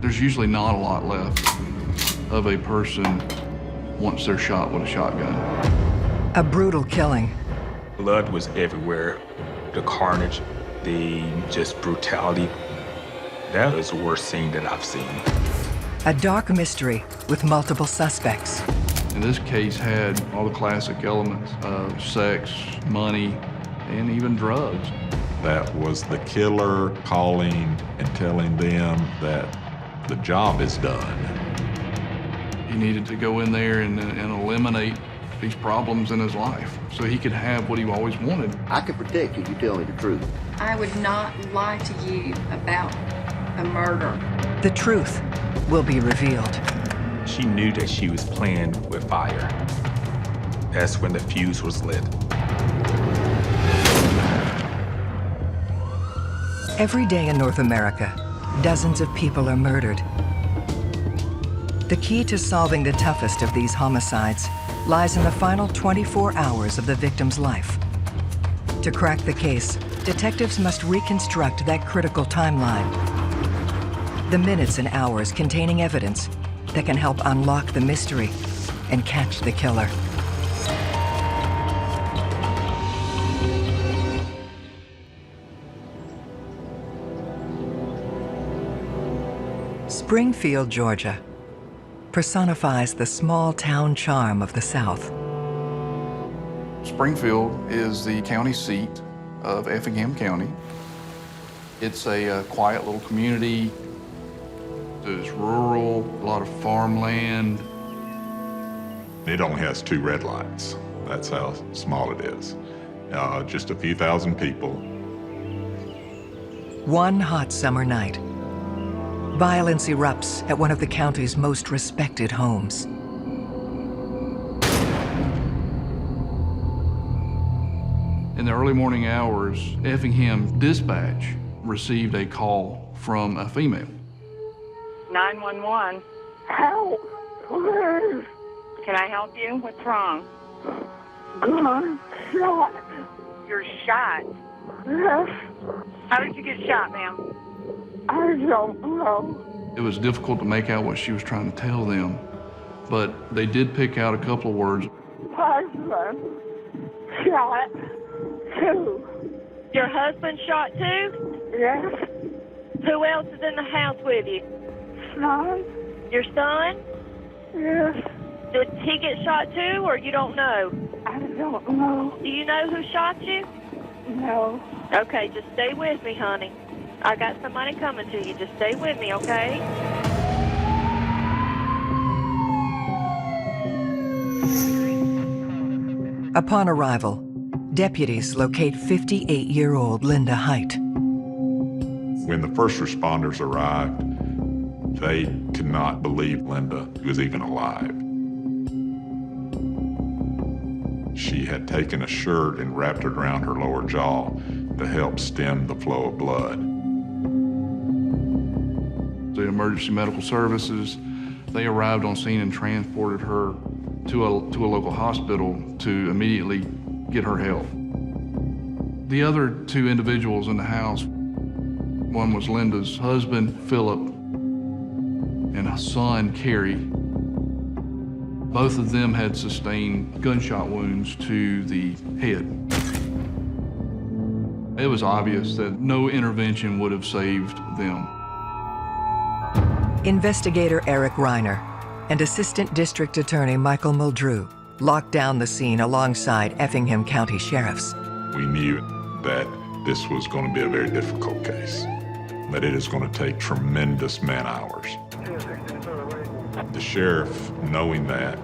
There's usually not a lot left of a person once they're shot with a shotgun. A brutal killing. Blood was everywhere. The carnage, the just brutality. That was the worst scene that I've seen. A dark mystery with multiple suspects. And this case had all the classic elements of sex, money, and even drugs. That was the killer calling and telling them that the job is done. He needed to go in there and eliminate these problems in his life so he could have what he always wanted. I can protect you if you tell me the truth. I would not lie to you about a murder. The truth will be revealed. She knew that she was playing with fire. That's when the fuse was lit. Every day in North America, dozens of people are murdered. The key to solving the toughest of these homicides lies in the final 24 hours of the victim's life. To crack the case, detectives must reconstruct that critical timeline. The minutes and hours containing evidence that can help unlock the mystery and catch the killer. Springfield, Georgia, personifies the small-town charm of the South. Springfield is the county seat of Effingham County. It's a quiet little community. It's rural, a lot of farmland. It only has 2 red lights. That's how small it is. Just a few thousand people. One hot summer night, violence erupts at one of the county's most respected homes. In the early morning hours, Effingham Dispatch received a call from a female. 911. Help, please. Can I help you? What's wrong? Gun shot. You're shot. Yes, How did you get shot, ma'am? I don't know. It was difficult to make out what she was trying to tell them, but they did pick out a couple of words. Husband shot 2. Your husband shot too? Yes, Who else is in the house with you? son. Your son? Yes, Did he get shot too, or you don't know? I don't know. Do you know who shot you? No. Okay, just stay with me, honey. I got somebody coming to you. Just stay with me, okay? Upon arrival, deputies locate 58-year-old Linda Height. When the first responders arrived, they could not believe Linda was even alive. She had taken a shirt and wrapped it around her lower jaw to help stem the flow of blood. The emergency medical services, they arrived on scene and transported her to a local hospital to immediately get her help. The other 2 individuals in the house, one was Linda's husband, Philip, and a son, Carrie. Both of them had sustained gunshot wounds to the head. It was obvious that no intervention would have saved them. Investigator Eric Reiner and Assistant District Attorney Michael Muldrew locked down the scene alongside Effingham County Sheriffs. We knew that this was going to be a very difficult case, that it is going to take tremendous man-hours. The sheriff, knowing that,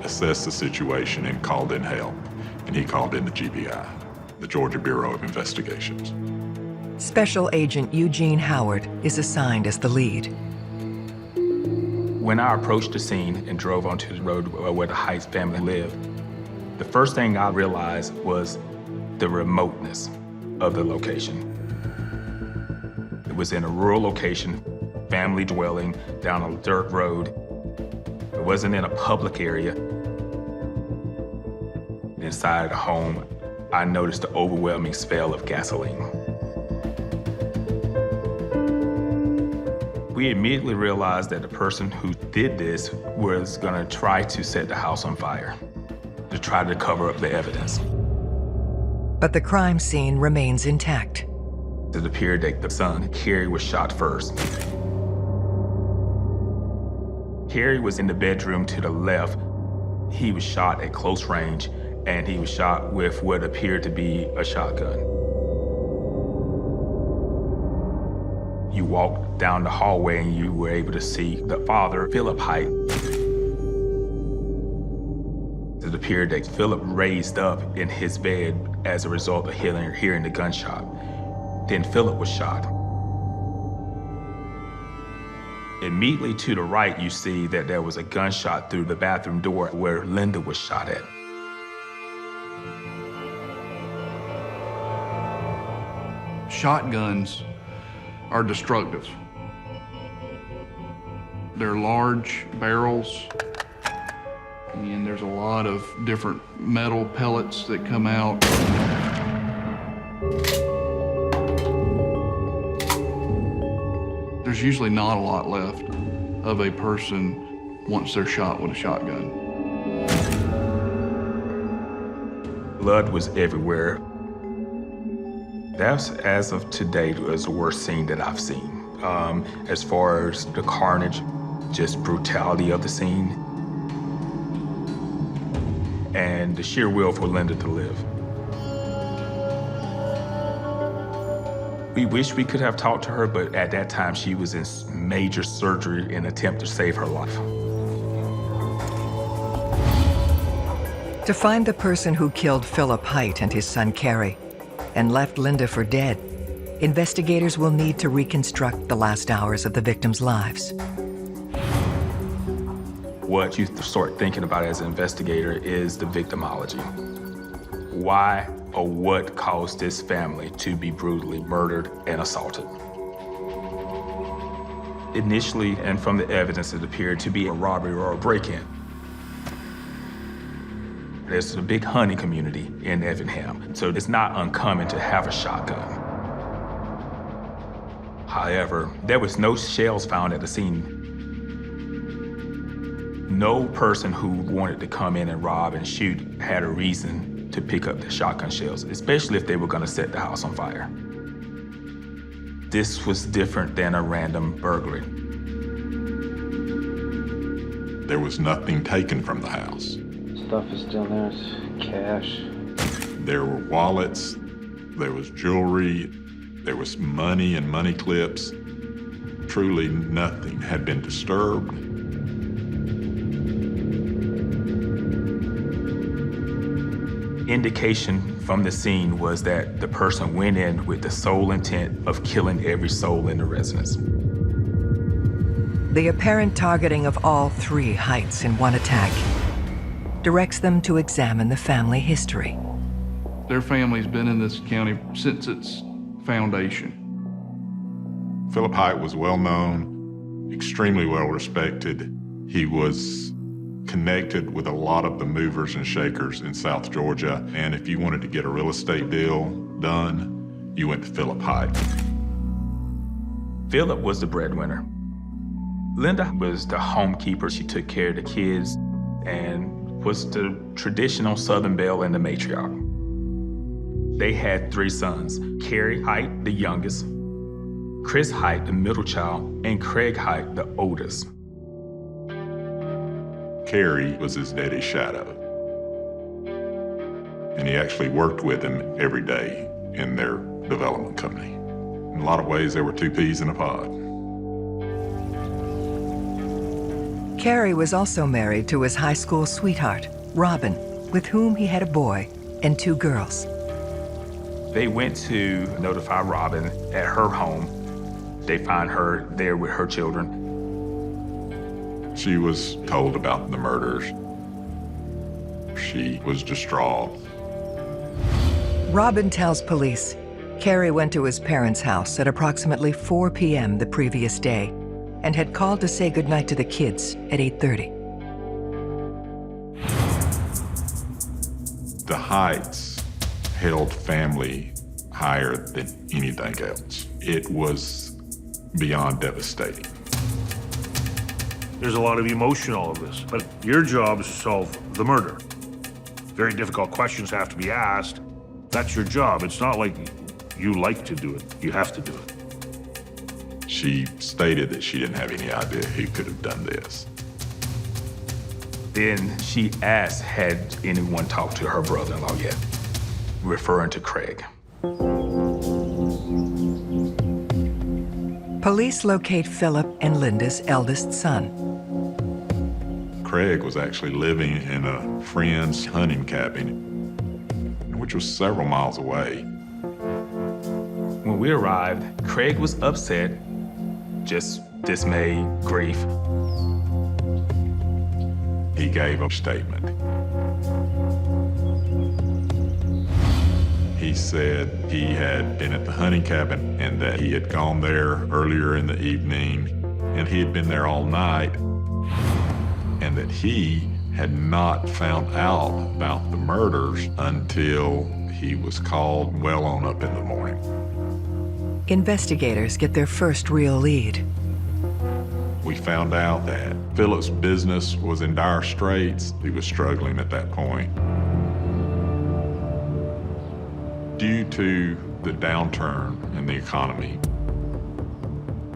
assessed the situation and called in help, and he called in the GBI, the Georgia Bureau of Investigations. Special Agent Eugene Howard is assigned as the lead. When I approached the scene and drove onto the road where the Heights family lived, the first thing I realized was the remoteness of the location. It was in a rural location, family dwelling down a dirt road. It wasn't in a public area. Inside the home, I noticed the overwhelming smell of gasoline. We immediately realized that the person who did this was gonna try to set the house on fire, to try to cover up the evidence. But the crime scene remains intact. It appeared that the son, Carrie, was shot first. Carrie was in the bedroom to the left. He was shot at close range, and he was shot with what appeared to be a shotgun. You walked down the hallway and you were able to see the father, Philip Height. It appeared that Philip raised up in his bed as a result of hearing the gunshot. Then Philip was shot. Immediately to the right, you see that there was a gunshot through the bathroom door where Linda was shot at. Shotguns are destructive. They're large barrels, and there's a lot of different metal pellets that come out. There's usually not a lot left of a person once they're shot with a shotgun. Blood was everywhere. That's, as of today, was the worst scene that I've seen. As far as the carnage, just brutality of the scene, and the sheer will for Linda to live. We wish we could have talked to her, but at that time she was in major surgery in an attempt to save her life. To find the person who killed Philip Height and his son Carrie and left Linda for dead, investigators will need to reconstruct the last hours of the victims' lives. What you start thinking about as an investigator is the victimology. Why or what caused this family to be brutally murdered and assaulted? Initially, and from the evidence, it appeared to be a robbery or a break-in. There's a big hunting community in Effingham, so it's not uncommon to have a shotgun. However, there was no shells found at the scene. No person who wanted to come in and rob and shoot had a reason to pick up the shotgun shells, especially if they were gonna set the house on fire. This was different than a random burglary. There was nothing taken from the house. Stuff is still there, it's cash. There were wallets, there was jewelry, there was money and money clips. Truly nothing had been disturbed. Indication from the scene was that the person went in with the sole intent of killing every soul in the residence. The apparent targeting of all three Heights in one attack directs them to examine the family history. Their family's been in this county since its foundation. Philip Height was well known, extremely well respected. He was connected with a lot of the movers and shakers in South Georgia, and if you wanted to get a real estate deal done, you went to Philip Height. Philip was the breadwinner. Linda was the homekeeper. She took care of the kids and was the traditional Southern belle and the matriarch. They had 3 sons, Carrie Height, the youngest, Chris Height, the middle child, and Craig Height, the oldest. Carrie was his daddy's shadow, and he actually worked with him every day in their development company. In a lot of ways, they were 2 peas in a pod. Carrie was also married to his high school sweetheart, Robin, with whom he had a boy and 2 girls. They went to notify Robin at her home. They find her there with her children. She was told about the murders. She was distraught. Robin tells police Carrie went to his parents' house at approximately 4 p.m. the previous day and had called to say goodnight to the kids at 8:30. The Heights held family higher than anything else. It was beyond devastating. There's a lot of emotion in all of this, but your job is to solve the murder. Very difficult questions have to be asked. That's your job. It's not like you like to do it. You have to do it. She stated that she didn't have any idea who could have done this. Then she asked, had anyone talked to her brother-in-law yet, referring to Craig. Police locate Philip and Linda's eldest son. Craig was actually living in a friend's hunting cabin, which was several miles away. When we arrived, Craig was upset, just dismay, grief. He gave a statement. He said he had been at the hunting cabin and that he had gone there earlier in the evening and he had been there all night and that he had not found out about the murders until he was called well on up in the morning. Investigators get their first real lead. We found out that Philip's business was in dire straits. He was struggling at that point. Due to the downturn in the economy,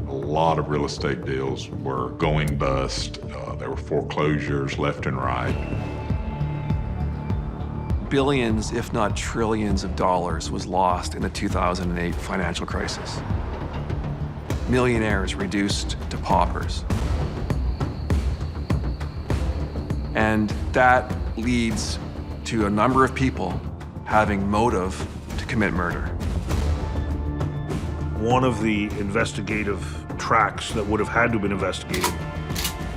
a lot of real estate deals were going bust. There were foreclosures left and right. Billions, if not trillions of dollars was lost in the 2008 financial crisis. Millionaires reduced to paupers. And that leads to a number of people having motive to commit murder. One of the investigative tracks that would have had to have been investigated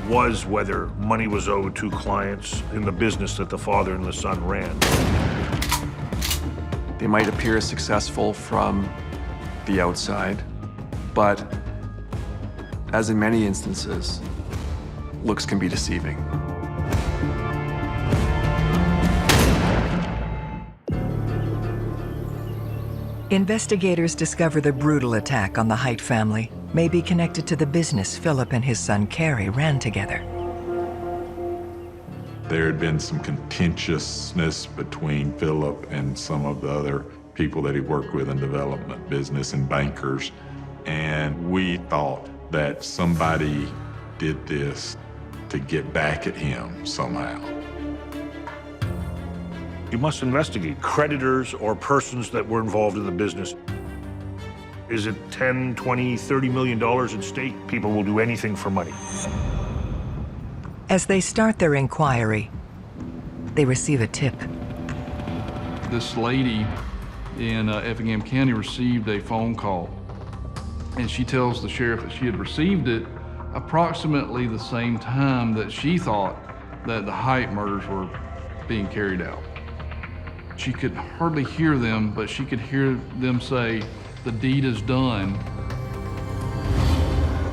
was whether money was owed to clients in the business that the father and the son ran. They might appear successful from the outside, but as in many instances, looks can be deceiving. Investigators discover the brutal attack on the Height family may be connected to the business Philip and his son Carrie ran together. There had been some contentiousness between Philip and some of the other people that he worked with in development business and bankers. And we thought that somebody did this to get back at him somehow. You must investigate creditors or persons that were involved in the business. Is it 10, 20, 30 million dollars at stake? People will do anything for money. As they start their inquiry, they receive a tip. This lady in Effingham County received a phone call, and she tells the sheriff that she had received it approximately the same time that she thought that the Height murders were being carried out. She could hardly hear them, but she could hear them say, "The deed is done."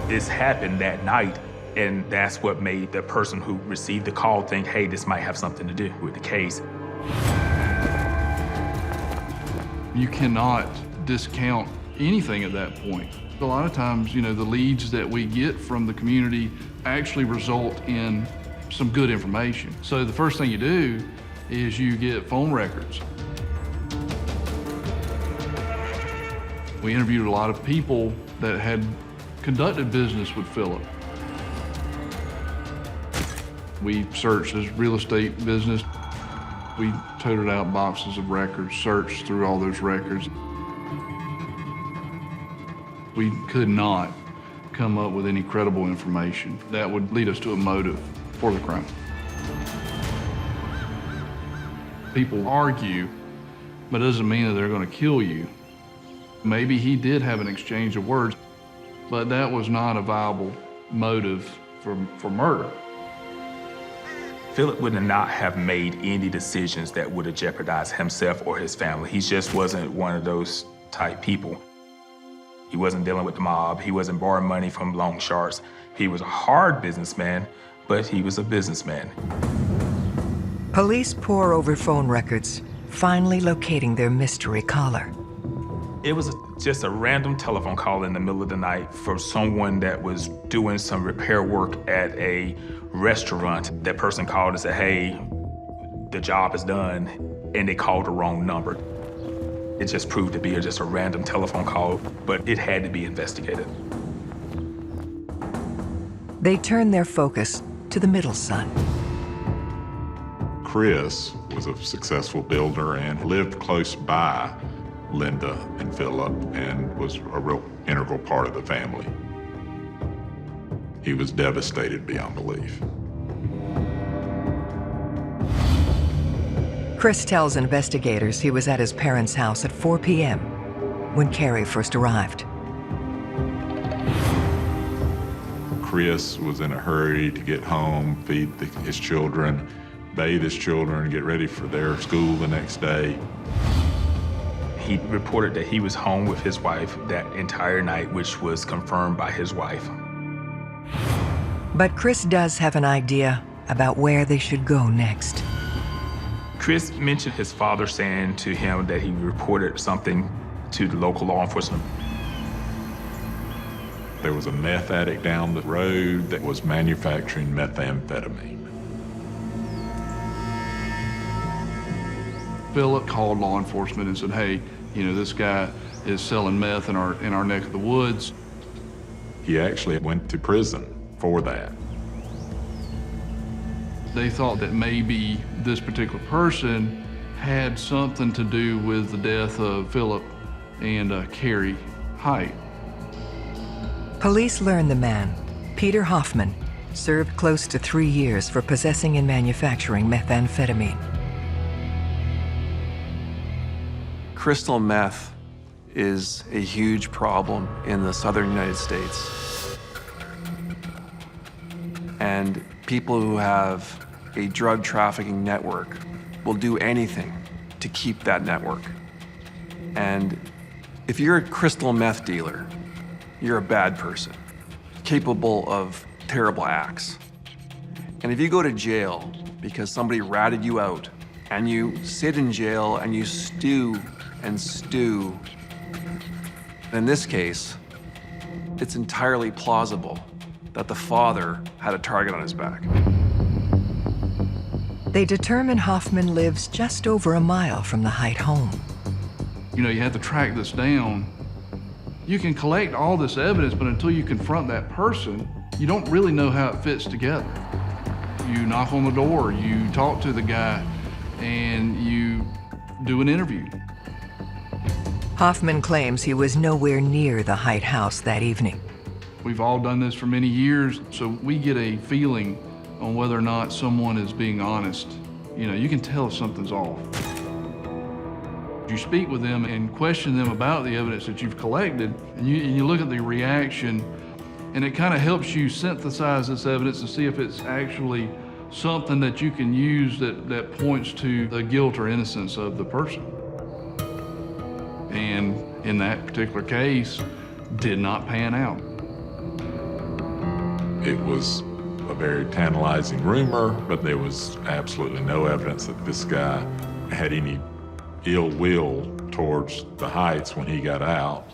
This happened that night, and that's what made the person who received the call think, hey, this might have something to do with the case. You cannot discount anything at that point. A lot of times, the leads that we get from the community actually result in some good information. So the first thing you do is you get phone records. We interviewed a lot of people that had conducted business with Philip. We searched his real estate business. We toted out boxes of records, searched through all those records. We could not come up with any credible information that would lead us to a motive for the crime. People argue, but it doesn't mean that they're going to kill you. Maybe he did have an exchange of words, but that was not a viable motive for murder. Philip would not have made any decisions that would have jeopardized himself or his family. He just wasn't one of those type people. He wasn't dealing with the mob. He wasn't borrowing money from loan sharks. He was a hard businessman, but he was a businessman. Police pore over phone records, finally locating their mystery caller. It was just a random telephone call in the middle of the night for someone that was doing some repair work at a restaurant. That person called and said, hey, the job is done, and they called the wrong number. It just proved to be just a random telephone call, but it had to be investigated. They turned their focus to the middle son. Chris was a successful builder and lived close by Linda and Philip and was a real integral part of the family. He was devastated beyond belief. Chris tells investigators he was at his parents' house at 4 p.m. when Carrie first arrived. Chris was in a hurry to get home, feed his children, bathe his children, get ready for their school the next day. He reported that he was home with his wife that entire night, which was confirmed by his wife. But Chris does have an idea about where they should go next. Chris mentioned his father saying to him that he reported something to the local law enforcement. There was a meth addict down the road that was manufacturing methamphetamine. Philip called law enforcement and said, hey, this guy is selling meth in our neck of the woods. He actually went to prison for that. They thought that maybe this particular person had something to do with the death of Philip and Carrie Height. Police learned the man, Peter Hoffman, served close to 3 years for possessing and manufacturing methamphetamine. Crystal meth is a huge problem in the southern United States. And people who have a drug trafficking network will do anything to keep that network. And if you're a crystal meth dealer, you're a bad person, capable of terrible acts. And if you go to jail because somebody ratted you out, and you sit in jail and you stew and stew, in this case, it's entirely plausible that the father had a target on his back. They determine Hoffman lives just over a mile from the Height home. You have to track this down. You can collect all this evidence, but until you confront that person, you don't really know how it fits together. You knock on the door, you talk to the guy, and you do an interview. Hoffman claims he was nowhere near the Height house that evening. We've all done this for many years, so we get a feeling on whether or not someone is being honest. You can tell if something's off. You speak with them and question them about the evidence that you've collected, and you look at the reaction, and it kind of helps you synthesize this evidence and see if it's actually something that you can use that points to the guilt or innocence of the person. And in that particular case, did not pan out. It was a very tantalizing rumor, but there was absolutely no evidence that this guy had any ill will towards the Heights when he got out.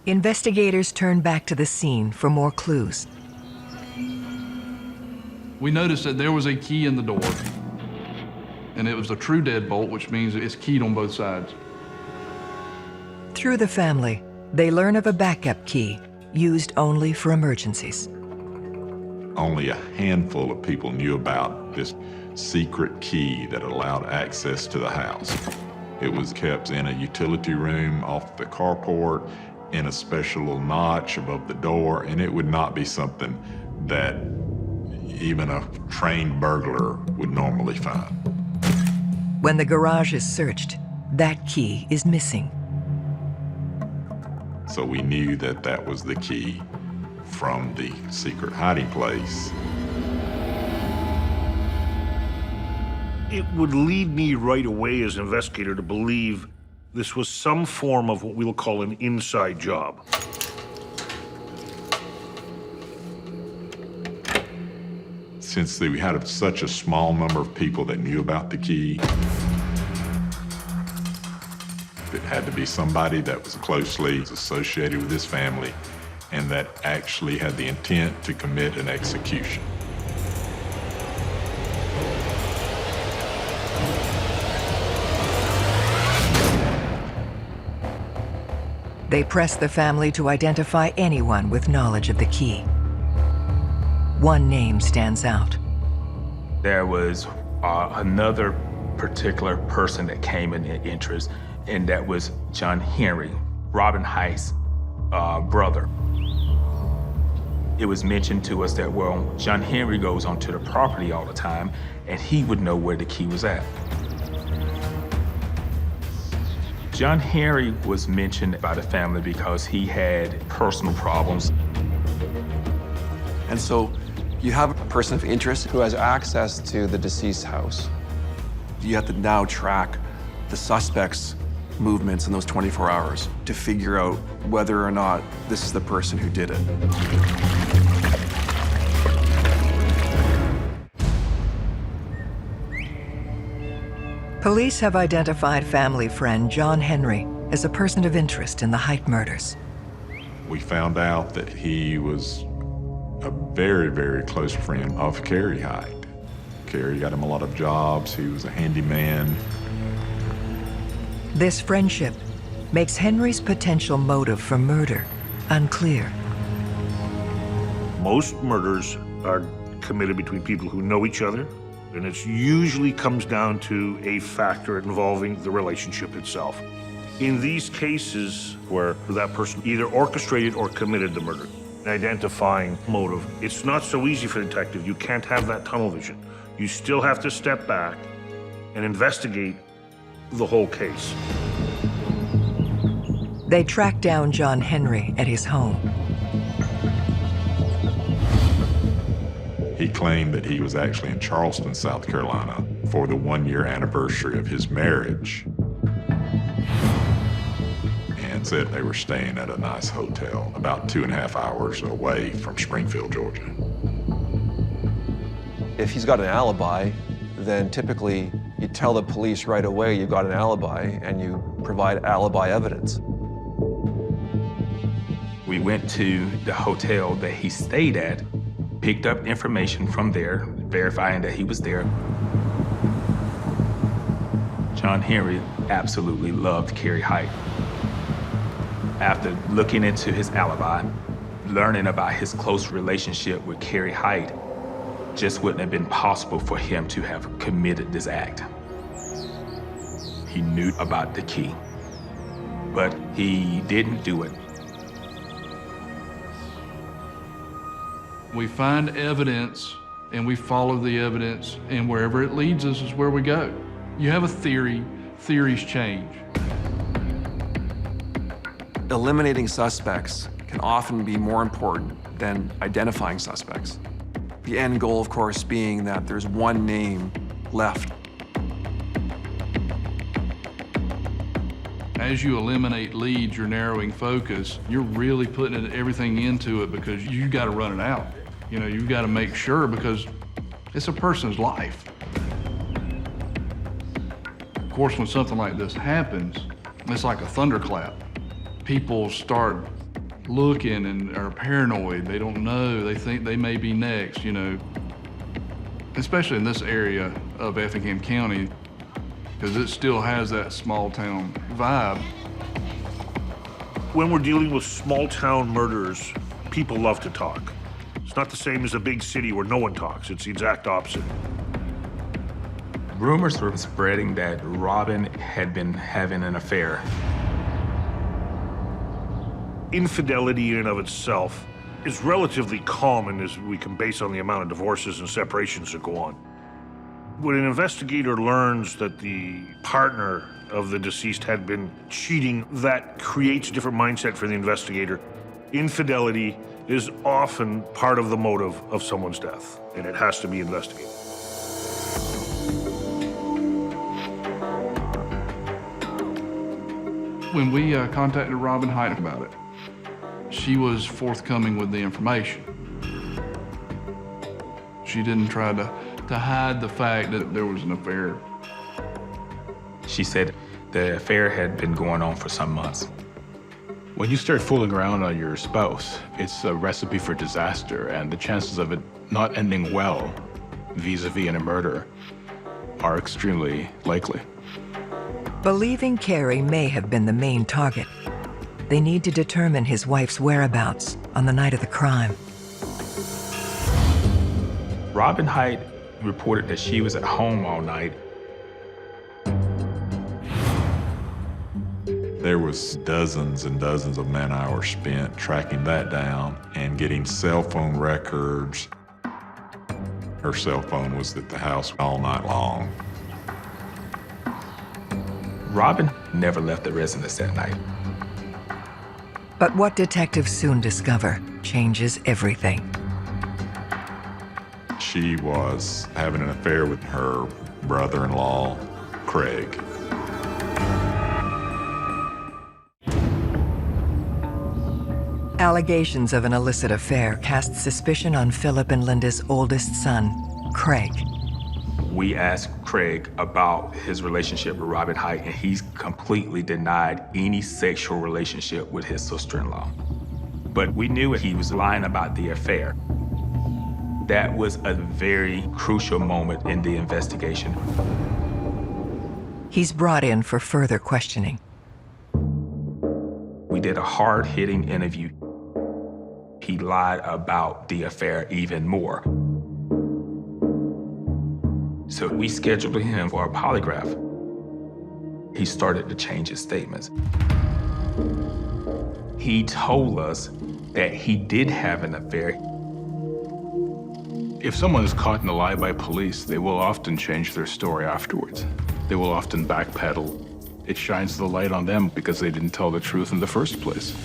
Investigators turned back to the scene for more clues. We noticed that there was a key in the door, and it was a true deadbolt, which means it's keyed on both sides. Through the family, they learn of a backup key used only for emergencies. Only a handful of people knew about this secret key that allowed access to the house. It was kept in a utility room off the carport in a special little notch above the door, and it would not be something that even a trained burglar would normally find. When the garage is searched, that key is missing. So we knew that that was the key from the secret hiding place. It would lead me right away as an investigator to believe this was some form of what we'll call an inside job. Since we had such a small number of people that knew about the key, it had to be somebody that was closely associated with this family and that actually had the intent to commit an execution. They press the family to identify anyone with knowledge of the key. One name stands out. There was another particular person that came in interest, and that was John Henry, Robin Heist's brother. It was mentioned to us that, well, John Henry goes onto the property all the time, and he would know where the key was at. John Henry was mentioned by the family because he had personal problems. And so you have a person of interest who has access to the deceased house. You have to now track the suspect's movements in those 24 hours to figure out whether or not this is the person who did it. Police have identified family friend John Henry as a person of interest in the Hite murders. We found out that he was a very, very close friend of Carrie Hite. Carrie got him a lot of jobs. He was a handyman. This friendship makes Henry's potential motive for murder unclear. Most murders are committed between people who know each other, and it usually comes down to a factor involving the relationship itself. In these cases where that person either orchestrated or committed the murder, identifying motive, it's not so easy for the detective. You can't have that tunnel vision. You still have to step back and investigate the whole case. They track down John Henry at his home. He claimed that he was actually in Charleston, South Carolina for the 1-year anniversary of his marriage, and said they were staying at a nice hotel about 2.5 hours away from Springfield, Georgia. If he's got an alibi, then typically you tell the police right away you've got an alibi and you provide alibi evidence. We went to the hotel that he stayed at, picked up information from there, verifying that he was there. John Henry absolutely loved Carrie Hite. After looking into his alibi, learning about his close relationship with Carrie Hite, just wouldn't have been possible for him to have committed this act. He knew about the key, but he didn't do it. We find evidence and we follow the evidence, and wherever it leads us is where we go. You have a theory, theories change. Eliminating suspects can often be more important than identifying suspects. The end goal, of course, being that there's one name left. As you eliminate leads, you're narrowing focus, you're really putting everything into it because you got to run it out. You know, you've got to make sure because it's a person's life. Of course, when something like this happens, it's like a thunderclap. People start looking and are paranoid. They don't know. They think they may be next, you know. Especially in this area of Effingham County, because it still has that small town vibe. When we're dealing with small town murders, people love to talk. It's not the same as a big city where no one talks. It's the exact opposite. Rumors were spreading that Robin had been having an affair. Infidelity in and of itself is relatively common as we can base on the amount of divorces and separations that go on. When an investigator learns that the partner of the deceased had been cheating, that creates a different mindset for the investigator. Infidelity is often part of the motive of someone's death, and it has to be investigated. When we contacted Robin Hite about it, she was forthcoming with the information. She didn't try to hide the fact that there was an affair. She said The affair had been going on for some months. When you start fooling around on your spouse, it's a recipe for disaster, and the chances of it not ending well, vis-a-vis in a murder, are extremely likely. Believing Carrie may have been the main target, they need to determine his wife's whereabouts on the night of the crime. Robin Height reported that she was at home all night. There was dozens and dozens of man-hours spent tracking that down and getting cell phone records. Her cell phone was at the house all night long. Robin never left the residence that night. But what detectives soon discover changes everything. She was having an affair with her brother-in-law, Craig. Allegations of an illicit affair cast suspicion on Philip and Linda's oldest son, Craig. We asked Craig about his relationship with Robin Height, and he's completely denied any sexual relationship with his sister-in-law. But we knew he was lying about the affair. That was a very crucial moment in the investigation. He's brought in for further questioning. We did a hard-hitting interview. He lied about the affair even more. So we scheduled him for a polygraph. He started to change his statements. He told us that he did have an affair. If someone is caught in a lie by police, they will often change their story afterwards. They will often backpedal. It shines the light on them because they didn't tell the truth in the first place.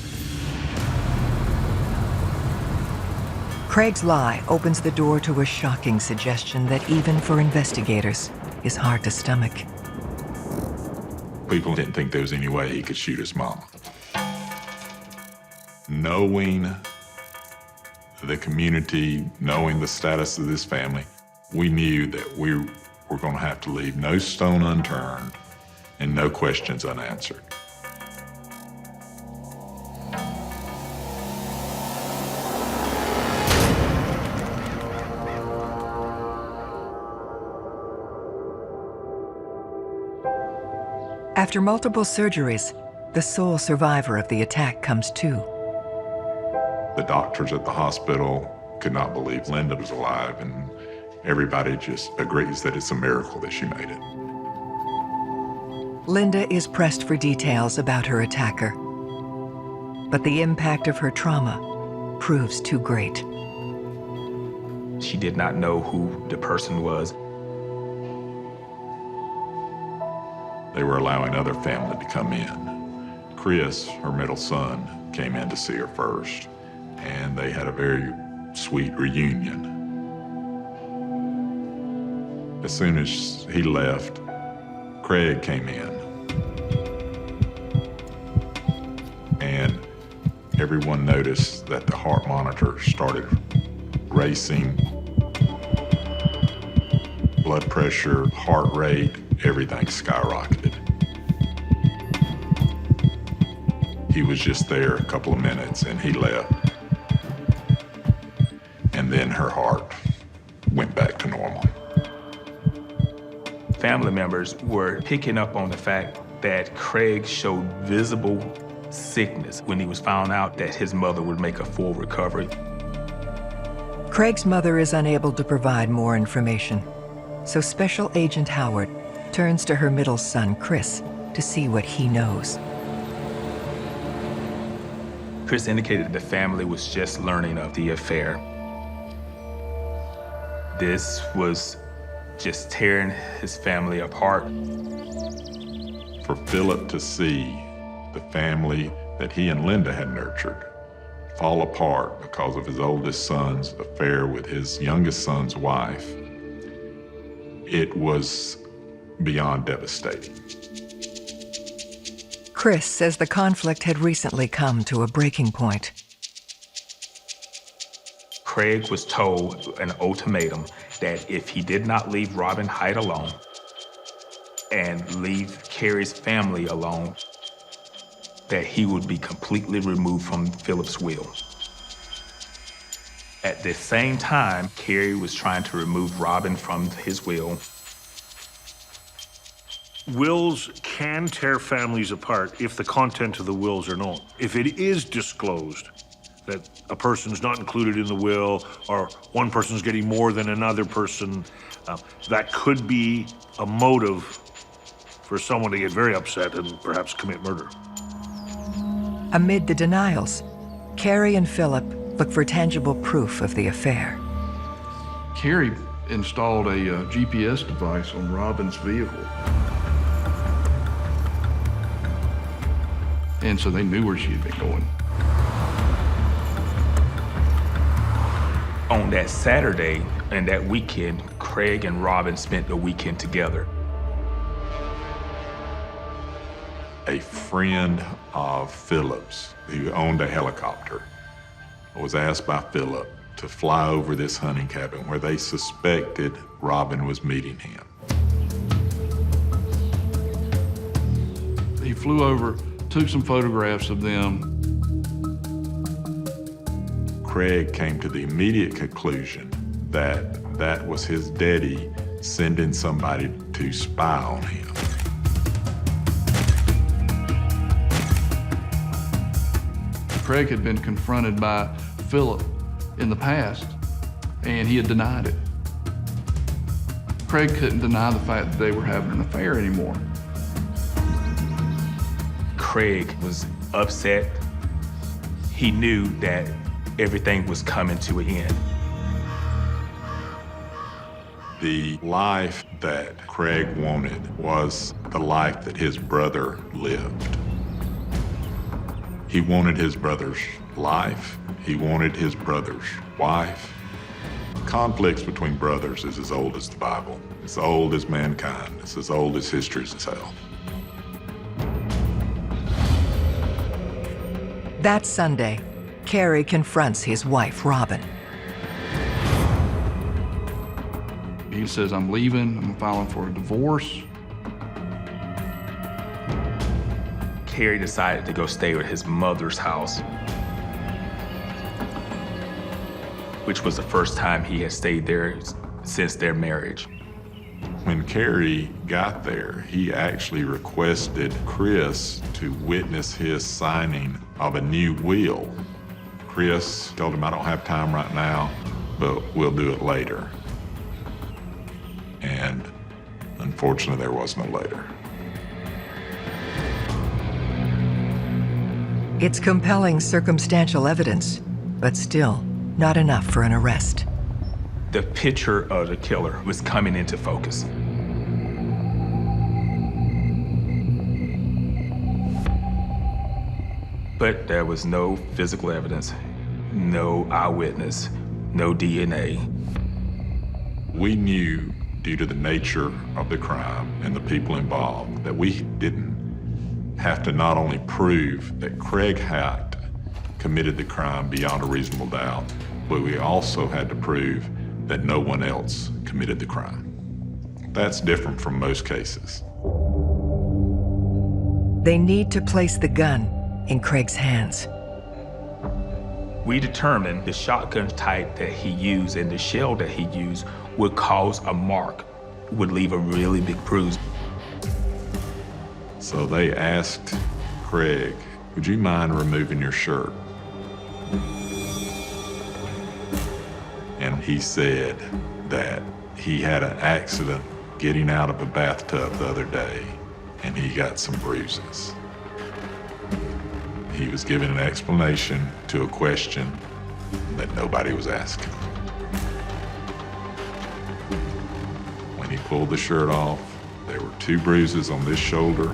Craig's lie opens the door to a shocking suggestion that even for investigators is hard to stomach. People didn't think there was any way he could shoot his mom. Knowing the community, knowing the status of this family, we knew that we were going to have to leave no stone unturned and no questions unanswered. After multiple surgeries, the sole survivor of the attack comes to. The doctors at the hospital could not believe Linda was alive, and everybody just agrees that it's a miracle that she made it. Linda is pressed for details about her attacker, but the impact of her trauma proves too great. She did not know who the person was. They were allowing other family to come in. Chris, her middle son, came in to see her first, and they had a very sweet reunion. As soon as he left, Craig came in. And everyone noticed that the heart monitor started racing. Blood pressure, heart rate, everything skyrocketed. He was just there a couple of minutes and he left. And then her heart went back to normal. Family members were picking up on the fact that Craig showed visible sickness when he was found out that his mother would make a full recovery. Craig's mother is unable to provide more information, so Special Agent Howard turns to her middle son, Chris, to see what he knows. Chris indicated the family was just learning of the affair. This was just tearing his family apart. For Philip to see the family that he and Linda had nurtured fall apart because of his oldest son's affair with his youngest son's wife, it was beyond devastating. Chris says the conflict had recently come to a breaking point. Craig was told an ultimatum that if he did not leave Robin Height alone, and leave Carrie's family alone, that he would be completely removed from Philip's will. At the same time, Carrie was trying to remove Robin from his will. Wills can tear families apart if the content of the wills are known. If it is disclosed that a person's not included in the will, or one person's getting more than another person, that could be a motive for someone to get very upset and perhaps commit murder. Amid the denials, Carrie and Philip look for tangible proof of the affair. Carrie installed a GPS device on Robin's vehicle. And so they knew where she had been going. On that Saturday and that weekend, Craig and Robin spent the weekend together. A friend of Philip's, who owned a helicopter, was asked by Philip to fly over this hunting cabin where they suspected Robin was meeting him. He flew over, took some photographs of them. Craig came to the immediate conclusion that that was his daddy sending somebody to spy on him. Craig had been confronted by Philip in the past, and he had denied it. Craig couldn't deny the fact that they were having an affair anymore. Craig was upset. He knew that everything was coming to an end. The life that Craig wanted was the life that his brother lived. He wanted his brother's life. He wanted his brother's wife. Conflicts between brothers is as old as the Bible. It's as old as mankind. It's as old as history itself. That Sunday, Carrie confronts his wife, Robin. He says, I'm leaving, I'm filing for a divorce. Carrie decided to go stay at his mother's house, which was the first time he had stayed there since their marriage. When Carrie got there, he actually requested Chris to witness his signing of a new will. Chris told him, I don't have time right now, but we'll do it later. And unfortunately, there was no later. It's compelling circumstantial evidence, but still not enough for an arrest. The picture of the killer was coming into focus. But there was no physical evidence, no eyewitness, no DNA. We knew, due to the nature of the crime and the people involved, that we didn't have to not only prove that Craig Hite committed the crime beyond a reasonable doubt, but we also had to prove that no one else committed the crime. That's different from most cases. They need to place the gun in Craig's hands. We determined the shotgun type that he used and the shell that he used would cause a mark, would leave a really big bruise. So they asked Craig, would you mind removing your shirt? And he said that he had an accident getting out of a bathtub the other day, and he got some bruises. He was giving an explanation to a question that nobody was asking. When he pulled the shirt off, there were 2 bruises on this shoulder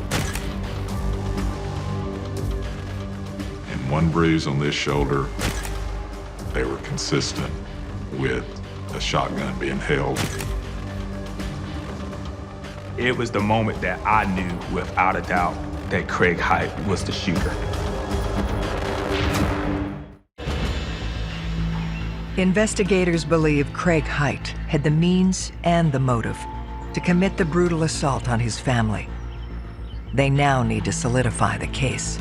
and 1 bruise on this shoulder. They were consistent with a shotgun being held. It was the moment that I knew without a doubt that Craig Hite was the shooter. Investigators believe Craig Hite had the means and the motive. to commit the brutal assault on his family. They now need to solidify the case.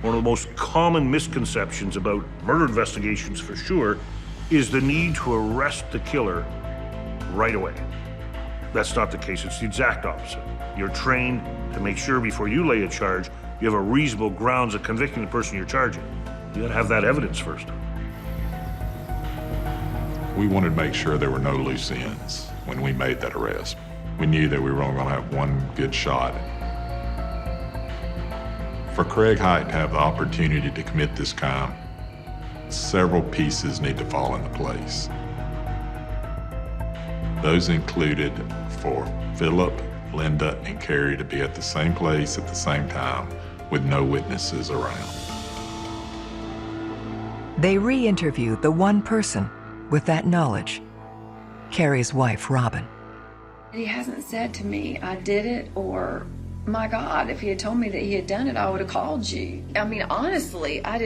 One of the most common misconceptions about murder investigations, for sure, is the need to arrest the killer right away. That's not the case. It's the exact opposite. You're trained to make sure before you lay a charge, you have a reasonable grounds of convicting the person you're charging. You gotta have that evidence first. We wanted to make sure there were no loose ends when we made that arrest. We knew that we were only going to have one good shot. For Craig Height to have the opportunity to commit this crime, several pieces need to fall into place. Those included for Philip, Linda, and Carrie to be at the same place at the same time with no witnesses around. They re-interviewed the one person with that knowledge, Carrie's wife, Robin. He hasn't said to me, I did it, or, my God, if he had told me that he had done it, I would have called you. I mean, honestly, I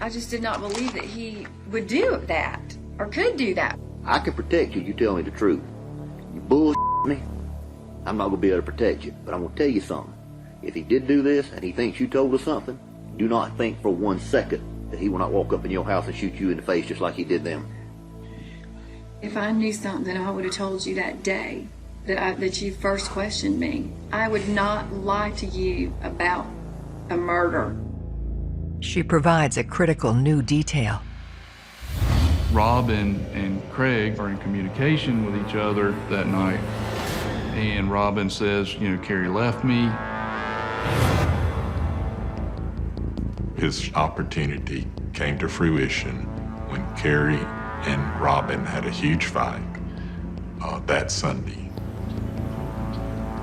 just did not believe that he would do that, or could do that. I can protect you, you tell me the truth. You bullshit me, I'm not gonna be able to protect you, but I'm gonna tell you something. If he did do this, and he thinks you told us something, do not think for 1 second that he will not walk up in your house and shoot you in the face just like he did them. If I knew something, I would have told you that day that you first questioned me. I would not lie to you about a murder. She provides a critical new detail. Rob and Craig are in communication with each other that night. And Robin says, you know, Carrie left me. His opportunity came to fruition when Carrie and Robin had a huge fight that Sunday.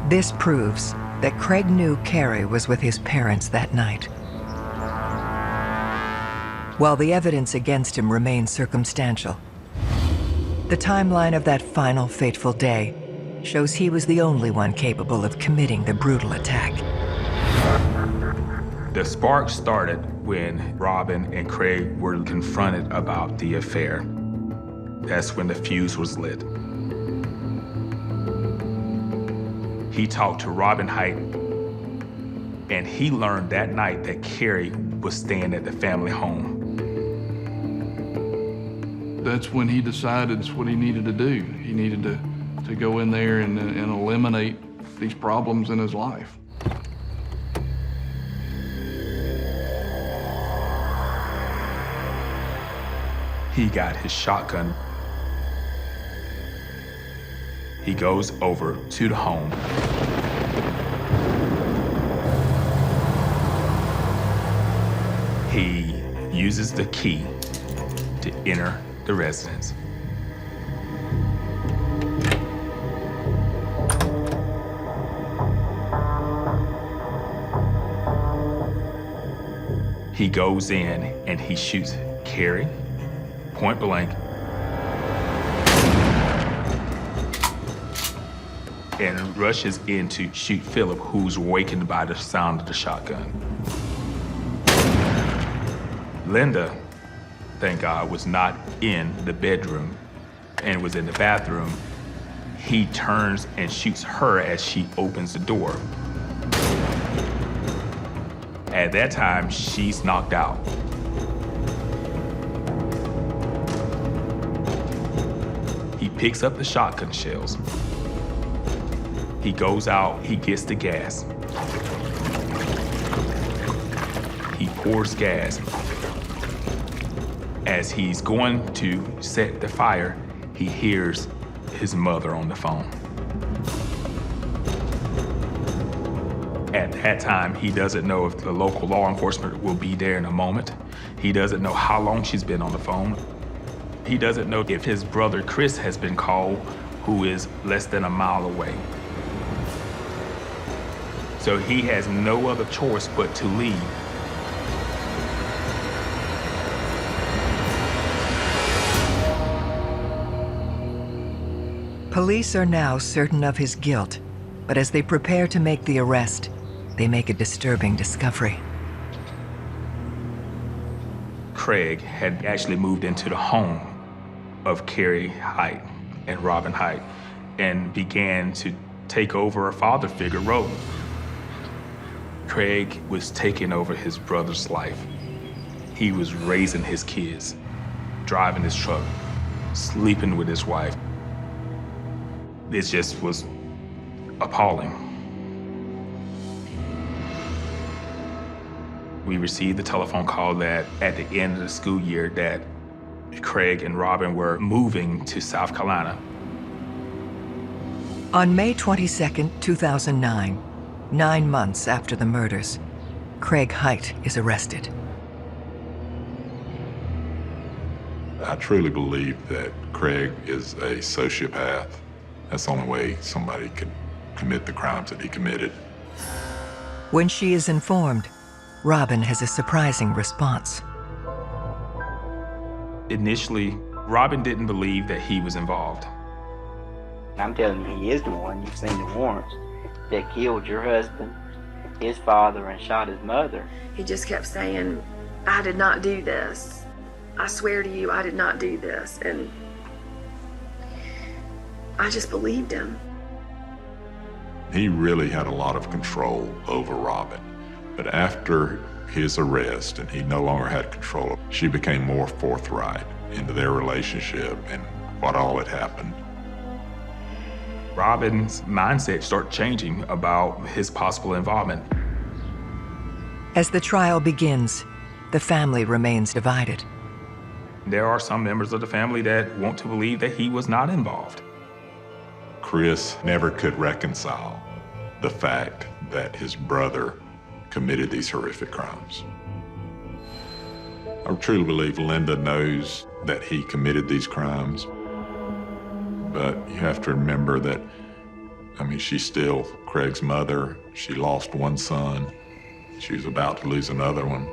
This proves that Craig knew Carrie was with his parents that night. While the evidence against him remains circumstantial, the timeline of that final fateful day shows he was the only one capable of committing the brutal attack. The spark started when Robin and Craig were confronted about the affair. That's when the fuse was lit. He talked to Robin Height, and he learned that night that Carrie was staying at the family home. That's when he decided it's what he needed to do. He needed to go in there and eliminate these problems in his life. He got his shotgun. He goes over to the home. He uses the key to enter the residence. He goes in and he shoots Carrie, point blank, and rushes in to shoot Philip, who's awakened by the sound of the shotgun. Linda, thank God, was not in the bedroom and was in the bathroom. He turns and shoots her as she opens the door. At that time, she's knocked out. He picks up the shotgun shells. He goes out, he gets the gas. He pours gas. As he's going to set the fire, he hears his mother on the phone. At that time, he doesn't know if the local law enforcement will be there in a moment. He doesn't know how long she's been on the phone. He doesn't know if his brother Chris has been called, who is less than a mile away. So he has no other choice but to leave. Police are now certain of his guilt, but as they prepare to make the arrest, they make a disturbing discovery. Craig had actually moved into the home of Carrie Height and Robin Height. and began to take over a father figure role. Craig was taking over his brother's life. He was raising his kids, driving his truck, sleeping with his wife. It just was appalling. We received the telephone call that at the end of the school year that Craig and Robin were moving to South Carolina. On May 22, 2009, 9 months after the murders, Craig Height is arrested. I truly believe that Craig is a sociopath. That's the only way somebody could commit the crimes that he committed. When she is informed, Robin has a surprising response. Initially, Robin didn't believe that he was involved. I'm telling you, he is the one. You've seen the warrants that killed your husband, his father, and shot his mother. He just kept saying, I did not do this. I swear to you, I did not do this. And I just believed him. He really had a lot of control over Robin. But after his arrest and he no longer had control, she became more forthright into their relationship and what all had happened. Robin's mindset started changing about his possible involvement. As the trial begins, the family remains divided. There are some members of the family that want to believe that he was not involved. Chris never could reconcile the fact that his brother committed these horrific crimes. I truly believe Linda knows that he committed these crimes, but you have to remember that, she's still Craig's mother. She lost one son. She was about to lose another one.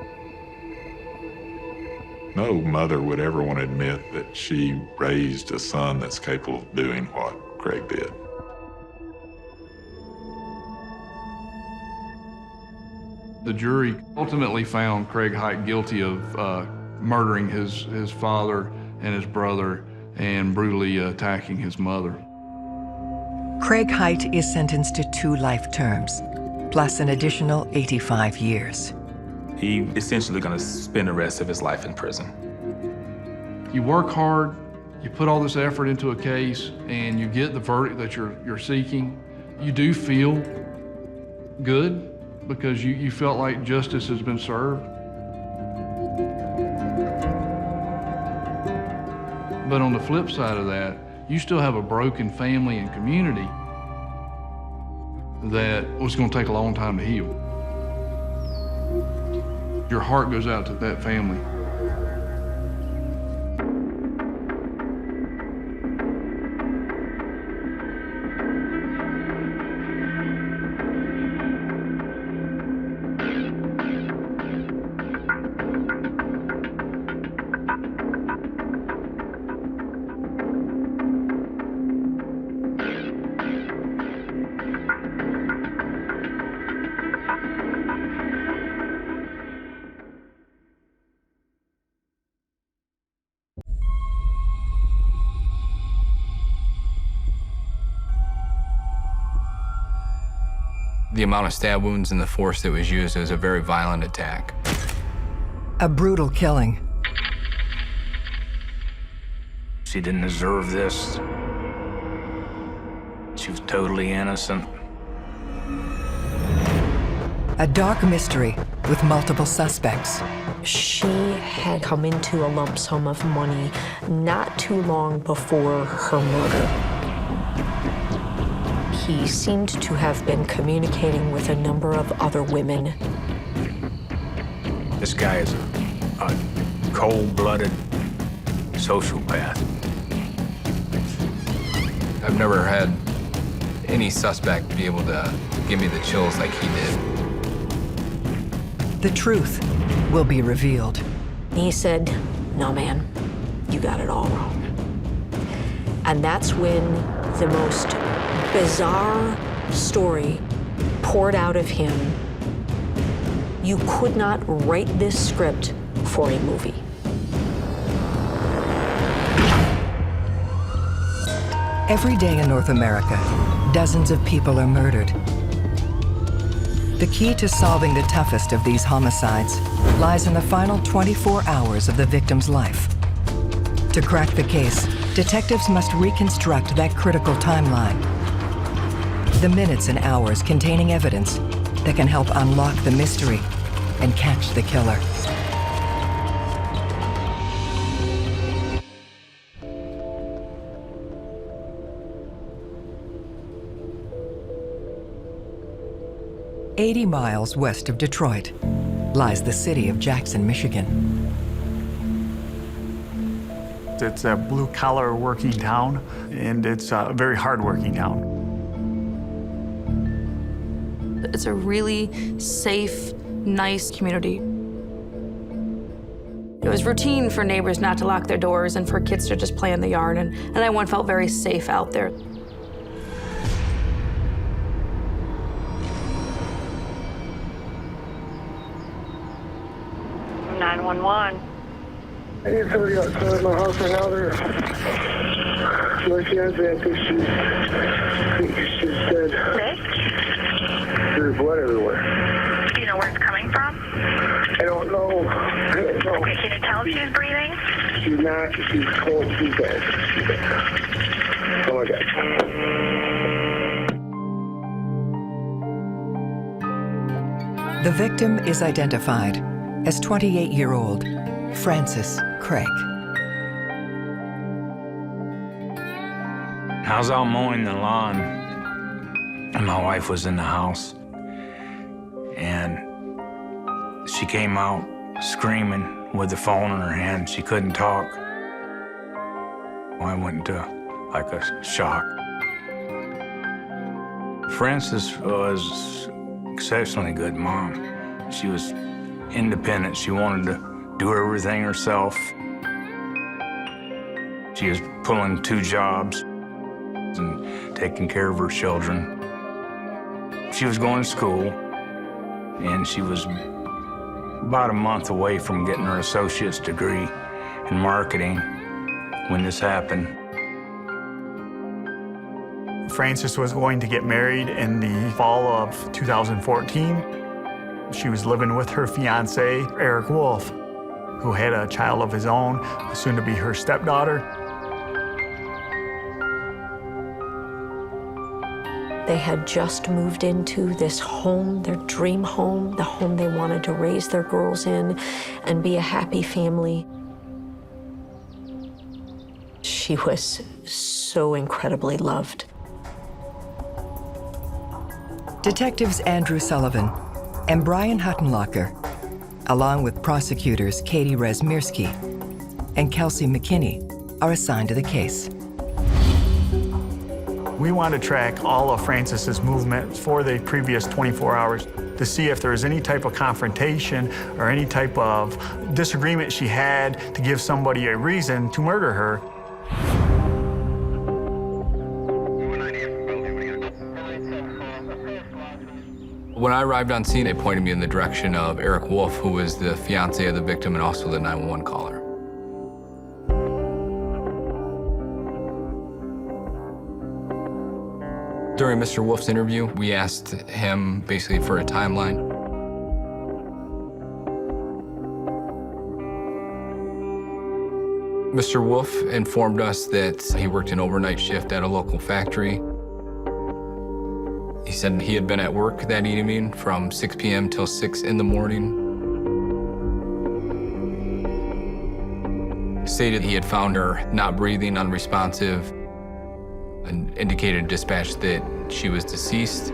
No mother would ever want to admit that she raised a son that's capable of doing what Craig did. The jury ultimately found Craig Height guilty of murdering his father and his brother and brutally attacking his mother. Craig Height is sentenced to 2 life terms, plus an additional 85 years. He's essentially going to spend the rest of his life in prison. You work hard, you put all this effort into a case, and you get the verdict that you're seeking. You do feel good because you felt like justice has been served. But on the flip side of that, you still have a broken family and community that was going to take a long time to heal. Your heart goes out to that family. The amount of stab wounds and the force that was used, it was a very violent attack. A brutal killing. She didn't deserve this. She was totally innocent. A dark mystery with multiple suspects. She had come into a lump sum of money not too long before her murder. He seemed to have been communicating with a number of other women. This guy is a cold-blooded sociopath. I've never had any suspect be able to give me the chills like he did. The truth will be revealed. He said, "No, man, you got it all wrong." And that's when the most bizarre story poured out of him. You could not write this script for a movie. Every day in North America, dozens of people are murdered. The key to solving the toughest of these homicides lies in the final 24 hours of the victim's life. To crack the case, detectives must reconstruct that critical timeline. The minutes and hours containing evidence that can help unlock the mystery and catch the killer. "80 miles west of Detroit lies the city of Jackson, Michigan. It's a blue-collar working town, and it's a very hard-working town. It's a really safe, nice community. It was routine for neighbors not to lock their doors and for kids to just play in the yard, and everyone felt very safe out there. I need somebody outside my house right now. My fiance, I think she's dead. There's blood everywhere. Do you know where it's coming from? I don't know. Okay, can you tell if she's breathing? She's not. She's cold. She's dead. She's dead. Oh my God. The victim is identified as 28-year-old Frances Craig. I was out mowing the lawn, and my wife was in the house. And she came out screaming with the phone in her hand. She couldn't talk. I went into like a shock. Frances was an exceptionally good mom. She was independent. She wanted to do everything herself. She was pulling 2 jobs and taking care of her children. She was going to school, and she was about a month away from getting her associate's degree in marketing when this happened. Frances was going to get married in the fall of 2014. She was living with her fiancé, Eric Wolf, who had a child of his own, soon to be her stepdaughter. They had just moved into this home, their dream home, the home they wanted to raise their girls in and be a happy family. She was so incredibly loved. Detectives Andrew Sullivan and Brian Huttenlocker, along with prosecutors Katie Razmirsky and Kelsey McKinney, are assigned to the case. We want to track all of Frances's movements for the previous 24 hours to see if there was any type of confrontation or any type of disagreement she had to give somebody a reason to murder her. When I arrived on scene, they pointed me in the direction of Eric Wolf, who was the fiancé of the victim and also the 911 caller. During Mr. Wolf's interview, we asked him basically for a timeline. Mr. Wolf informed us that he worked an overnight shift at a local factory. He said he had been at work that evening from 6 p.m. till 6 in the morning. Stated he had found her not breathing, unresponsive, and indicated to dispatch that she was deceased.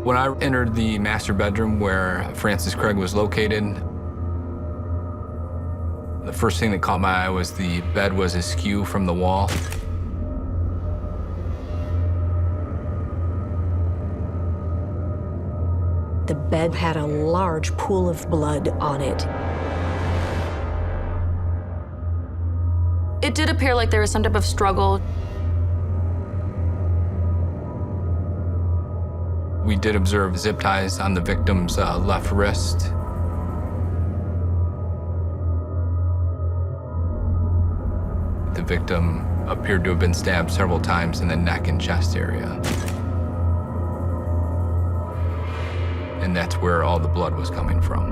When I entered the master bedroom where Frances Craig was located, the first thing that caught my eye was the bed was askew from the wall. The bed had a large pool of blood on it. It did appear like there was some type of struggle. We did observe zip ties on the victim's left wrist. The victim appeared to have been stabbed several times in the neck and chest area. And that's where all the blood was coming from.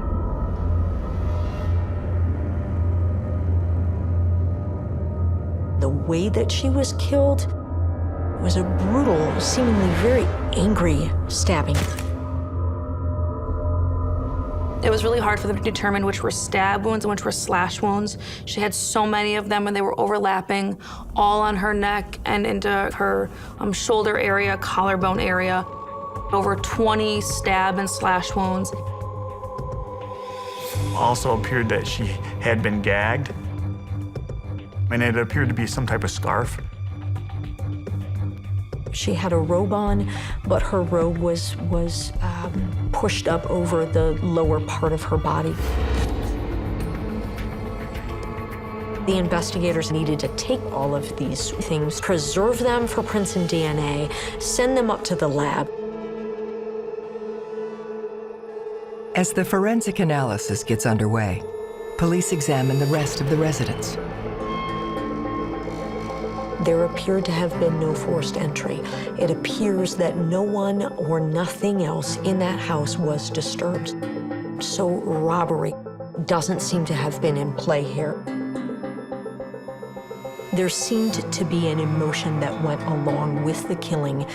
The way that she was killed was a brutal, seemingly very angry stabbing. It was really hard for them to determine which were stab wounds and which were slash wounds. She had so many of them, and they were overlapping all on her neck and into her shoulder area, collarbone area. Over 20 stab and slash wounds. Also appeared that she had been gagged, and it appeared to be some type of scarf. She had a robe on, but her robe was pushed up over the lower part of her body. The investigators needed to take all of these things, preserve them for prints and DNA, send them up to the lab. As the forensic analysis gets underway, police examine the rest of the residence. There appeared to have been no forced entry. It appears that no one or nothing else in that house was disturbed. So robbery doesn't seem to have been in play here. There seemed to be an emotion that went along with the killing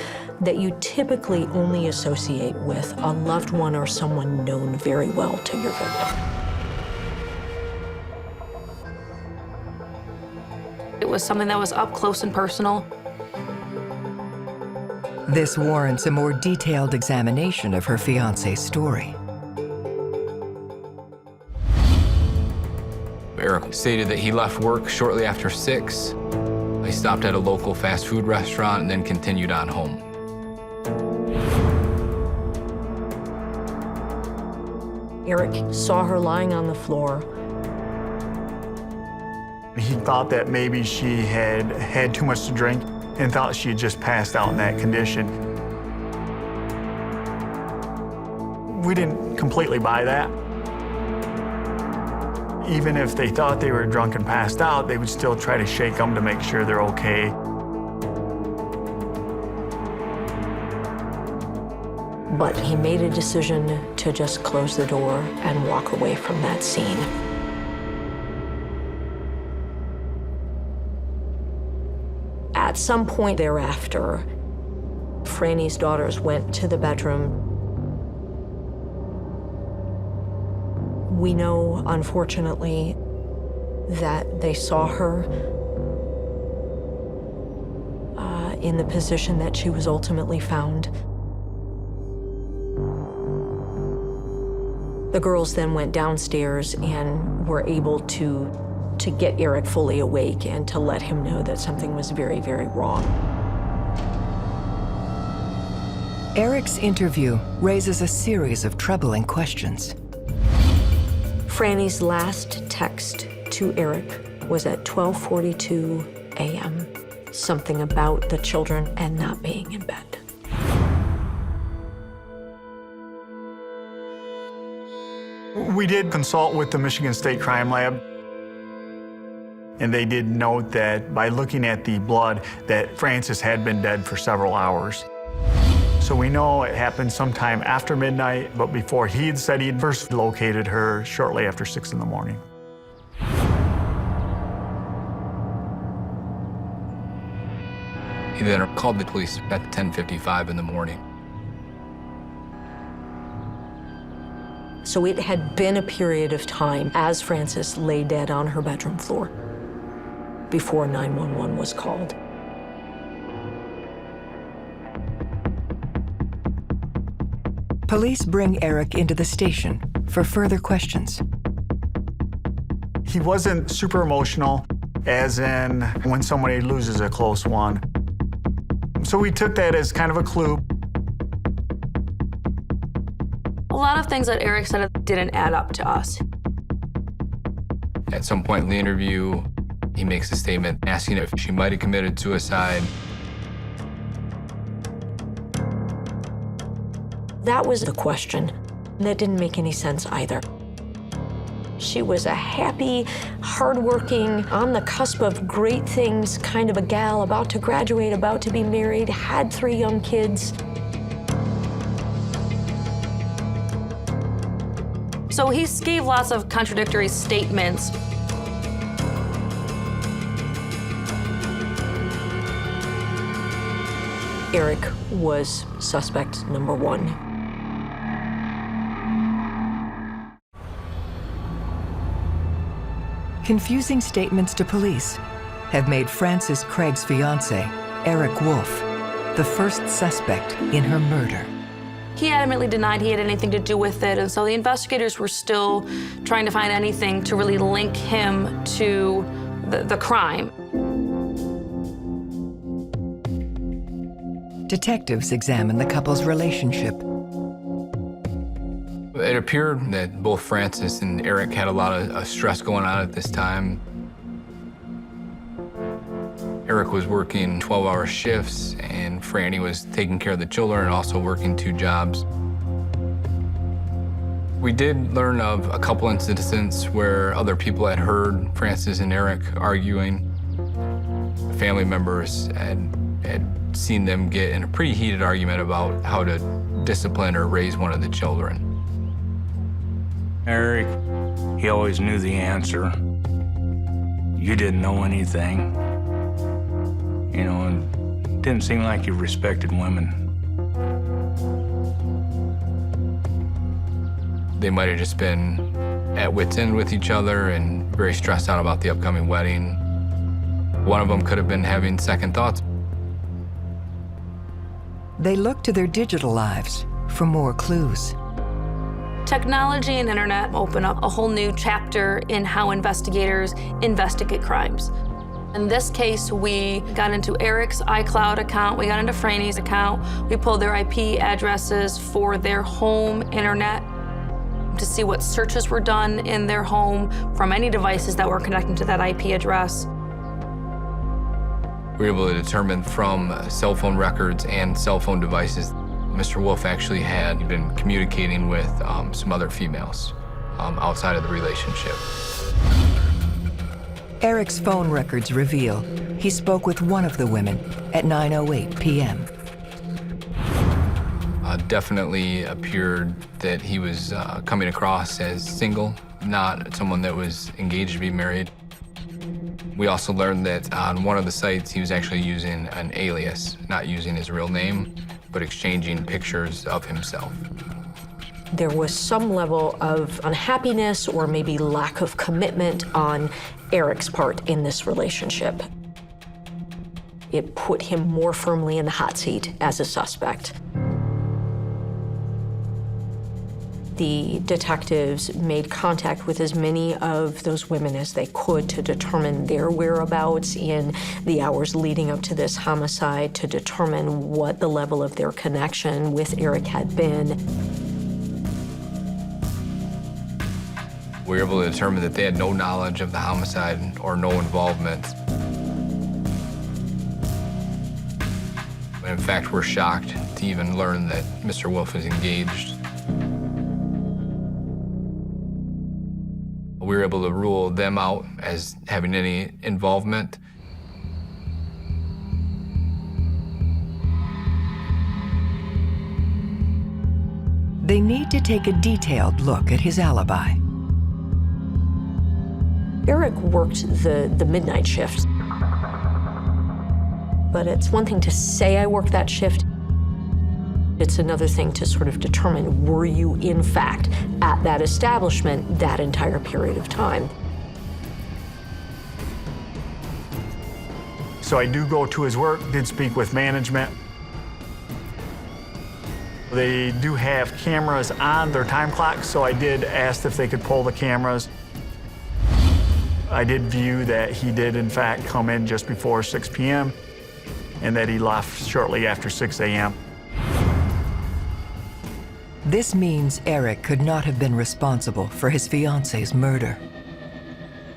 that you typically only associate with a loved one or someone known very well to your victim. It was something that was up close and personal. This warrants a more detailed examination of her fiancé's story. Eric stated that he left work shortly after 6. He stopped at a local fast food restaurant and then continued on home. Eric saw her lying on the floor. He thought that maybe she had had too much to drink and thought she had just passed out in that condition. We didn't completely buy that. Even if they thought they were drunk and passed out, they would still try to shake them to make sure they're okay. But he made a decision to just close the door and walk away from that scene. At some point thereafter, Franny's daughters went to the bedroom. We know, unfortunately, that they saw her in the position that she was ultimately found. The girls then went downstairs and were able to get Eric fully awake and to let him know that something was very, very wrong. Eric's interview raises a series of troubling questions. Franny's last text to Eric was at 12:42 a.m. Something about the children and not being in bed. We did consult with the Michigan State Crime Lab, and they did note that by looking at the blood that Frances had been dead for several hours. So we know it happened sometime after midnight, but before he had said he'd first located her shortly after 6 in the morning. He then called the police at 10:55 in the morning. So it had been a period of time as Frances lay dead on her bedroom floor before 911 was called. Police bring Eric into the station for further questions. He wasn't super emotional, as in when somebody loses a close one. So we took that as kind of a clue. A lot of things that Eric said didn't add up to us. At some point in the interview, he makes a statement asking if she might have committed suicide. That was the question. That didn't make any sense either. She was a happy, hardworking, on the cusp of great things kind of a gal, about to graduate, about to be married, had 3 young kids. So he gave lots of contradictory statements. Eric was suspect number 1. Confusing statements to police have made Frances Craig's fiancé, Eric Wolf, the first suspect in her murder. He adamantly denied he had anything to do with it, and so the investigators were still trying to find anything to really link him to the crime. Detectives examine the couple's relationship. It appeared that both Frances and Eric had a lot of stress going on at this time. Eric was working 12-hour shifts, and Franny was taking care of the children and also working 2 jobs. We did learn of a couple incidents where other people had heard Frances and Eric arguing. Family members had seen them get in a pretty heated argument about how to discipline or raise one of the children. Eric, he always knew the answer. You didn't know anything. You know, and it didn't seem like you respected women. They might have just been at wit's end with each other and very stressed out about the upcoming wedding. One of them could have been having second thoughts. They look to their digital lives for more clues. Technology and internet open up a whole new chapter in how investigators investigate crimes. In this case, we got into Eric's iCloud account, we got into Franny's account, we pulled their IP addresses for their home internet to see what searches were done in their home from any devices that were connected to that IP address. We were able to determine from cell phone records and cell phone devices, Mr. Wolf actually had been communicating with some other females outside of the relationship. Eric's phone records reveal he spoke with one of the women at 9:08 p.m. Definitely appeared that he was coming across as single, not someone that was engaged to be married. We also learned that on one of the sites, he was actually using an alias, not using his real name, but exchanging pictures of himself. There was some level of unhappiness or maybe lack of commitment on Eric's part in this relationship. It put him more firmly in the hot seat as a suspect. The detectives made contact with as many of those women as they could to determine their whereabouts in the hours leading up to this homicide, to determine what the level of their connection with Eric had been. We were able to determine that they had no knowledge of the homicide or no involvement. In fact, we're shocked to even learn that Mr. Wolf is engaged. We were able to rule them out as having any involvement. They need to take a detailed look at his alibi. Eric worked the midnight shift. But it's one thing to say I worked that shift. It's another thing to sort of determine, were you in fact at that establishment that entire period of time? So I do go to his work, did speak with management. They do have cameras on their time clocks, so I did ask if they could pull the cameras. I did view that he did in fact come in just before 6 p.m. and that he left shortly after 6 a.m. This means Eric could not have been responsible for his fiance's murder.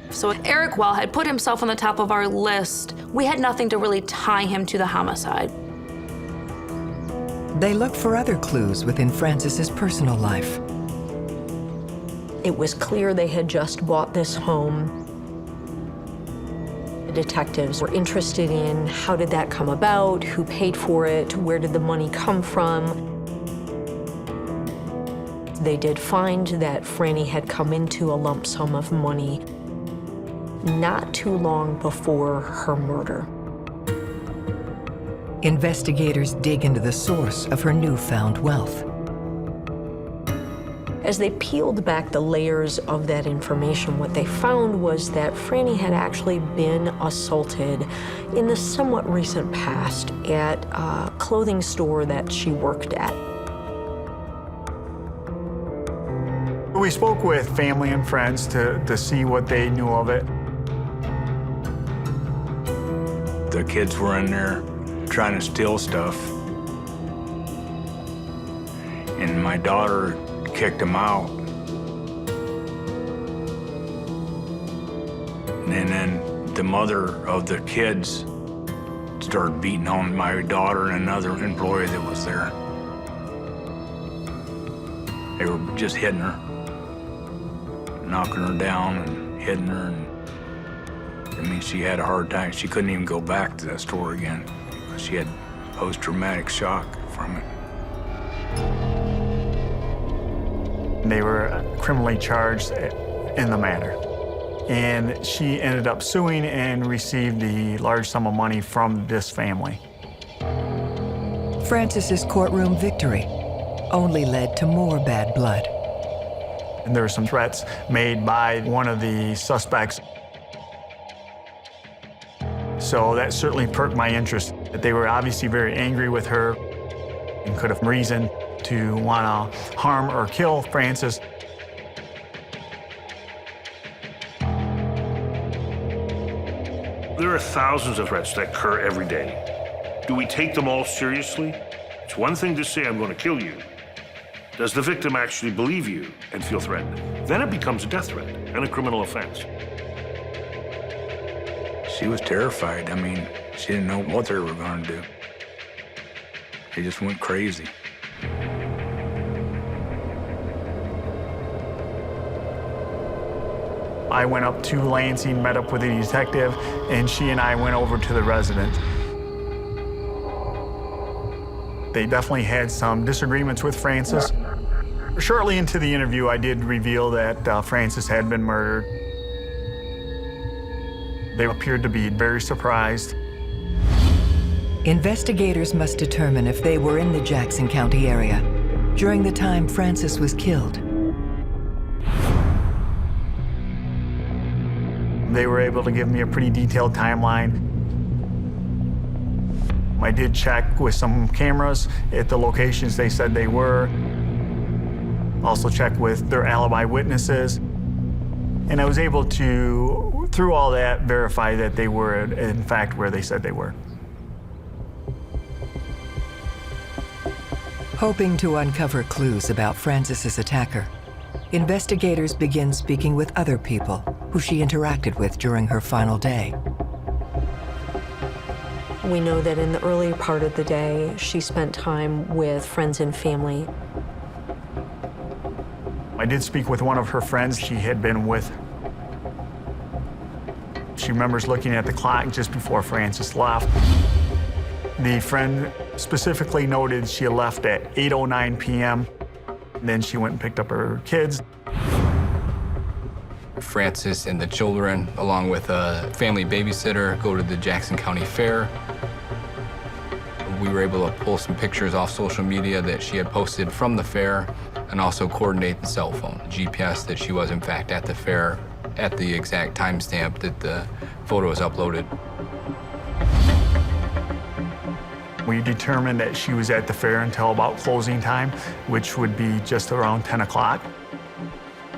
So Eric, while had put himself on the top of our list, we had nothing to really tie him to the homicide. They looked for other clues within Frances's personal life. It was clear they had just bought this home. The detectives were interested in how did that come about, who paid for it, where did the money come from. They did find that Franny had come into a lump sum of money not too long before her murder. Investigators dig into the source of her newfound wealth. As they peeled back the layers of that information, what they found was that Franny had actually been assaulted in the somewhat recent past at a clothing store that she worked at. We spoke with family and friends to see what they knew of it. The kids were in there trying to steal stuff. And my daughter kicked them out. And then the mother of the kids started beating on my daughter and another employee that was there. They were just hitting her, knocking her down and hitting her. And I mean, she had a hard time. She couldn't even go back to that store again. She had post-traumatic shock from it. They were criminally charged in the matter. And she ended up suing and received the large sum of money from this family. Francis's courtroom victory only led to more bad blood. And there were some threats made by one of the suspects. So that certainly perked my interest. They were obviously very angry with her and could have reason to want to harm or kill Francis. There are thousands of threats that occur every day. Do we take them all seriously? It's one thing to say, I'm going to kill you. Does the victim actually believe you and feel threatened? Then it becomes a death threat and a criminal offense. She was terrified. I mean, she didn't know what they were going to do. They just went crazy. I went up to Lansing, met up with the detective, and she and I went over to the residence. They definitely had some disagreements with Francis. Shortly into the interview, I did reveal that Francis had been murdered. They appeared to be very surprised. Investigators must determine if they were in the Jackson County area during the time Francis was killed. They were able to give me a pretty detailed timeline. I did check with some cameras at the locations they said they were. Also checked with their alibi witnesses. And I was able to, through all that, verify that they were, in fact, where they said they were. Hoping to uncover clues about Francis's attacker, investigators begin speaking with other people who she interacted with during her final day. We know that in the early part of the day, she spent time with friends and family. I did speak with one of her friends she had been with. She remembers looking at the clock just before Francis left. The friend specifically noted she left at 8:09 p.m. Then she went and picked up her kids. Francis and the children, along with a family babysitter, go to the Jackson County Fair. We were able to pull some pictures off social media that she had posted from the fair and also coordinate the cell phone, GPS, that she was in fact at the fair at the exact timestamp that the photo was uploaded. We determined that she was at the fair until about closing time, which would be just around 10 o'clock.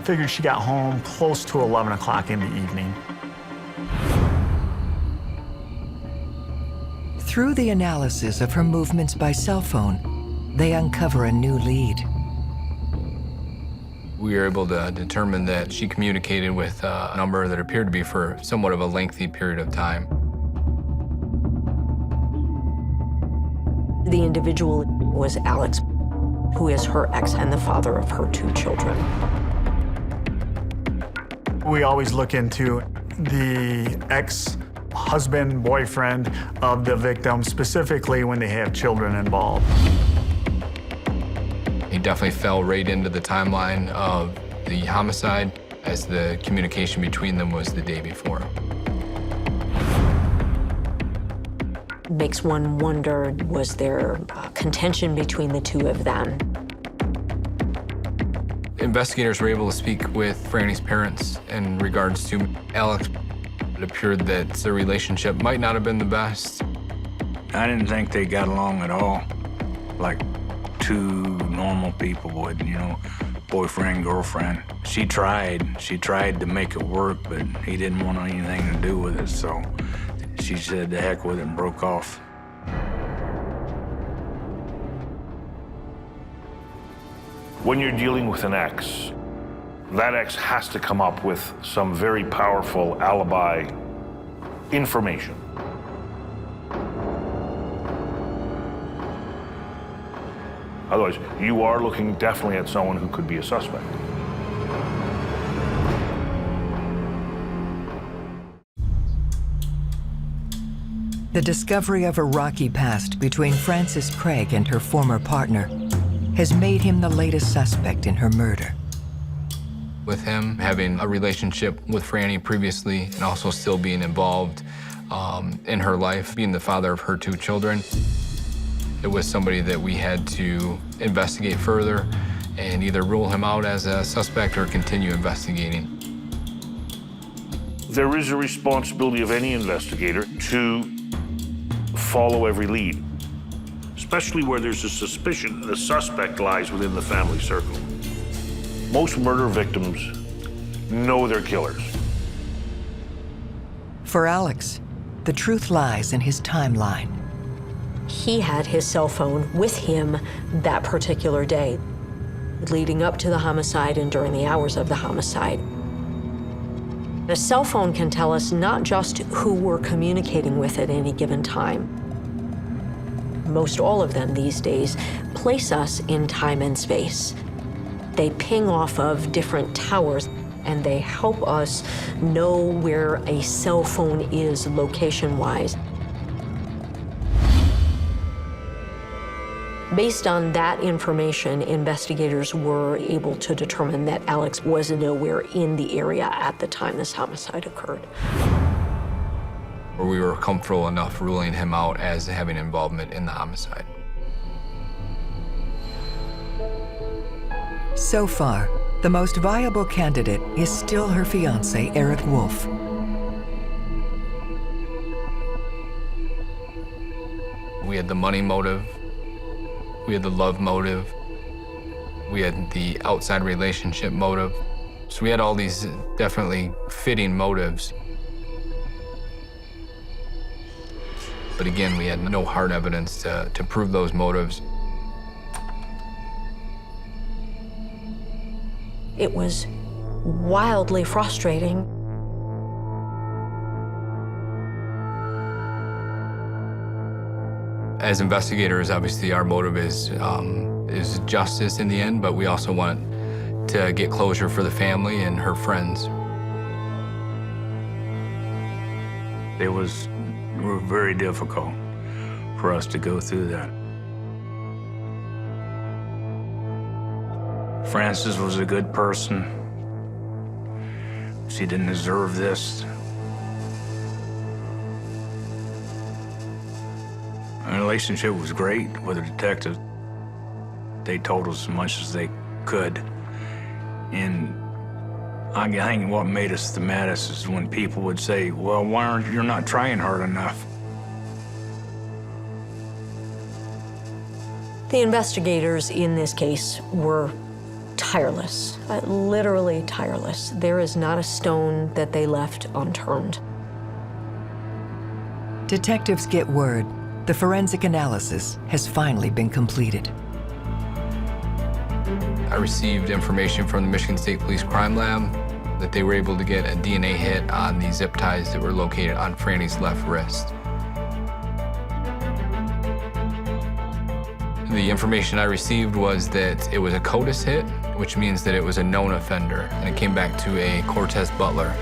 Figured she got home close to 11 o'clock in the evening. Through the analysis of her movements by cell phone, they uncover a new lead. We were able to determine that she communicated with a number that appeared to be for somewhat of a lengthy period of time. The individual was Alex, who is her ex and the father of her two children. We always look into the ex-husband, boyfriend of the victim, specifically when they have children involved. He definitely fell right into the timeline of the homicide, as the communication between them was the day before. Makes one wonder, was there contention between the two of them? Investigators were able to speak with Franny's parents in regards to Alex. It appeared that the relationship might not have been the best. I didn't think they got along at all, like two normal people would, you know, boyfriend, girlfriend. She tried to make it work, but he didn't want anything to do with it, so she said the heck with it and broke off. When you're dealing with an ex, that ex has to come up with some very powerful alibi information. Otherwise, you are looking definitely at someone who could be a suspect. The discovery of a rocky past between Frances Craig and her former partner has made him the latest suspect in her murder. With him having a relationship with Franny previously and also still being involved in her life, being the father of her two children, it was somebody that we had to investigate further and either rule him out as a suspect or continue investigating. There is a responsibility of any investigator to follow every lead, especially where there's a suspicion the suspect lies within the family circle. Most murder victims know their killers. For Alex, the truth lies in his timeline. He had his cell phone with him that particular day, leading up to the homicide and during the hours of the homicide. A cell phone can tell us not just who we're communicating with at any given time. Most all of them these days place us in time and space. They ping off of different towers, and they help us know where a cell phone is location-wise. Based on that information, investigators were able to determine that Alex was nowhere in the area at the time this homicide occurred. We were comfortable enough ruling him out as having involvement in the homicide. So far, the most viable candidate is still her fiancé, Eric Wolf. We had the money motive, we had the love motive, we had the outside relationship motive. So we had all these definitely fitting motives. But again, we had no hard evidence to prove those motives. It was wildly frustrating. As investigators, obviously our motive is justice in the end, but we also want to get closure for the family and her friends. It was very difficult for us to go through that. Frances was a good person. She didn't deserve this. Our relationship was great with the detectives. They told us as much as they could. And I think what made us the maddest is when people would say, well, why aren't you not trying hard enough? The investigators in this case were tireless, literally tireless. There is not a stone that they left unturned. Detectives get word the forensic analysis has finally been completed. I received information from the Michigan State Police Crime Lab that they were able to get a DNA hit on the zip ties that were located on Franny's left wrist. The information I received was that it was a CODIS hit, which means that it was a known offender, and it came back to a Cortez Butler.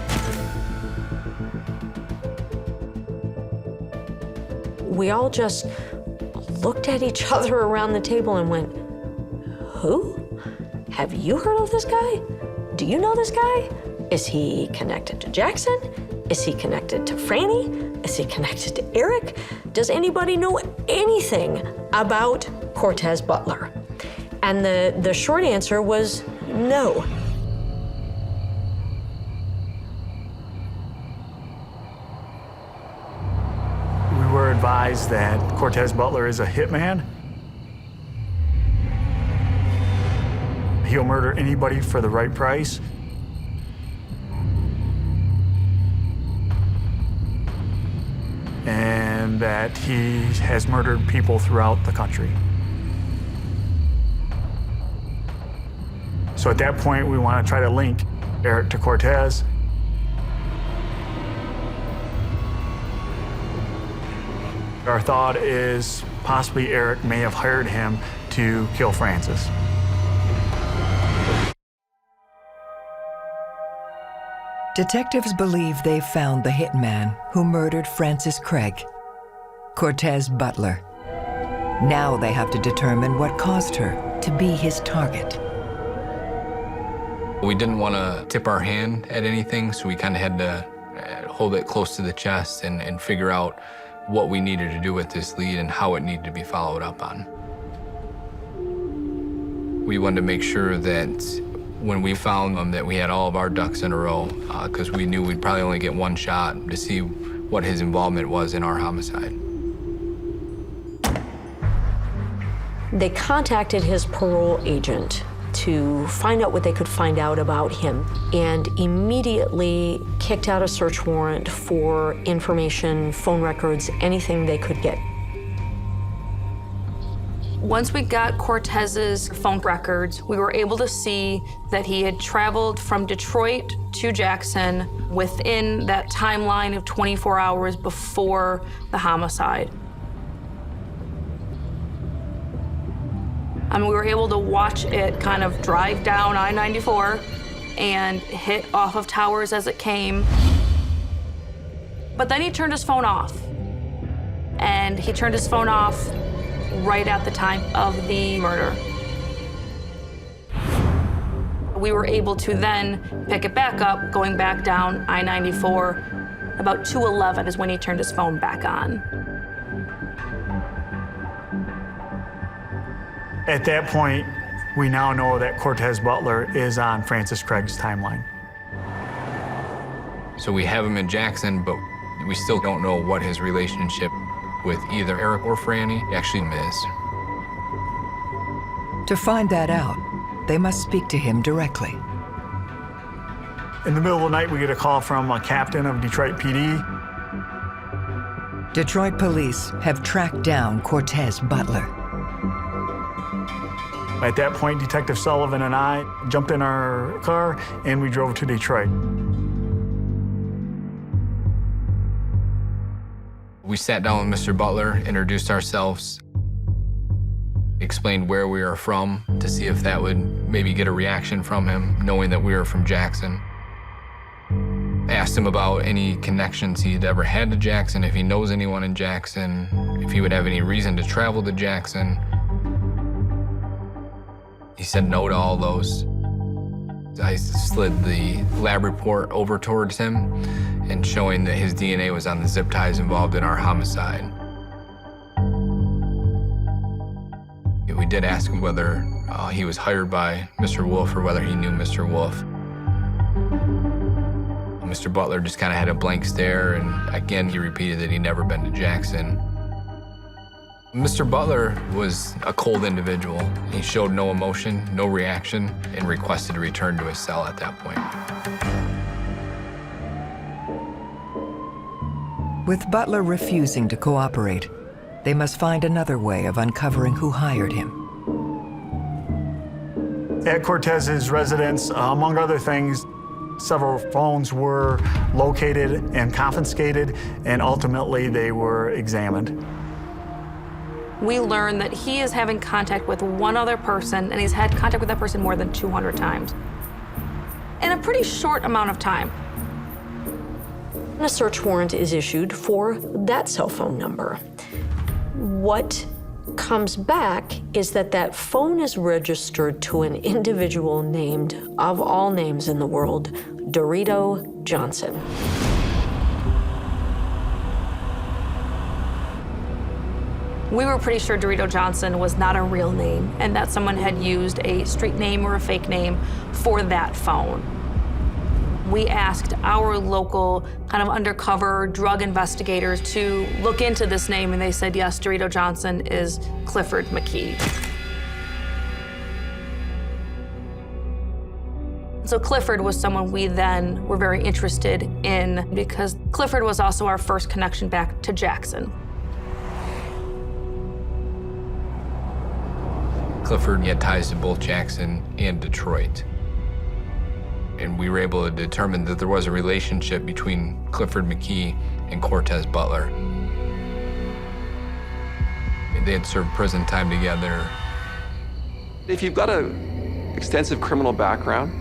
We all just looked at each other around the table and went, who? Have you heard of this guy? Do you know this guy? Is he connected to Jackson? Is he connected to Franny? Is he connected to Eric? Does anybody know anything about Cortez Butler? And the short answer was no. We were advised that Cortez Butler is a hitman. He'll murder anybody for the right price. And that he has murdered people throughout the country. So at that point, we want to try to link Eric to Cortez. Our thought is possibly Eric may have hired him to kill Francis. Detectives believe they've found the hitman who murdered Francis Craig, Cortez Butler. Now they have to determine what caused her to be his target. We didn't want to tip our hand at anything, so we kind of had to hold it close to the chest and figure out what we needed to do with this lead and how it needed to be followed up on. We wanted to make sure that when we found them that we had all of our ducks in a row, because we knew we'd probably only get one shot to see what his involvement was in our homicide. They contacted his parole agent to find out what they could find out about him, and immediately kicked out a search warrant for information, phone records, anything they could get. Once we got Cortez's phone records, we were able to see that he had traveled from Detroit to Jackson within that timeline of 24 hours before the homicide. We were able to watch it kind of drive down I-94 and hit off of towers as it came. But then he turned his phone off. And he turned his phone off right at the time of the murder. We were able to then pick it back up, going back down I-94. About 2:11 is when he turned his phone back on. At that point, we now know that Cortez Butler is on Francis Craig's timeline. So we have him in Jackson, but we still don't know what his relationship with either Eric or Franny actually is. To find that out, they must speak to him directly. In the middle of the night, we get a call from a captain of Detroit PD. Detroit police have tracked down Cortez Butler. At that point, Detective Sullivan and I jumped in our car and we drove to Detroit. We sat down with Mr. Butler, introduced ourselves, explained where we are from to see if that would maybe get a reaction from him, knowing that we were from Jackson. Asked him about any connections he'd ever had to Jackson, if he knows anyone in Jackson, if he would have any reason to travel to Jackson. He said no to all those. I slid the lab report over towards him and showing that his DNA was on the zip ties involved in our homicide. We did ask him whether he was hired by Mr. Wolf or whether he knew Mr. Wolf. Mr. Butler just kind of had a blank stare, and again, he repeated that he'd never been to Jackson. Mr. Butler was a cold individual. He showed no emotion, no reaction, and requested to return to his cell at that point. With Butler refusing to cooperate, they must find another way of uncovering who hired him. At Cortez's residence, among other things, several phones were located and confiscated, and ultimately they were examined. we learn that he is having contact with one other person, and he's had contact with that person more than 200 times in a pretty short amount of time. A search warrant is issued for that cell phone number. What comes back is that that phone is registered to an individual named, of all names in the world, Dorito Johnson. We were pretty sure Dorito Johnson was not a real name and that someone had used a street name or a fake name for that phone. We asked our local kind of undercover drug investigators to look into this name, and they said, yes, Dorito Johnson is Clifford McKee. So Clifford was someone we then were very interested in because Clifford was also our first connection back to Jackson. Clifford had ties to both Jackson and Detroit. And we were able to determine that there was a relationship between Clifford McKee and Cortez Butler. They had served prison time together. If you've got an extensive criminal background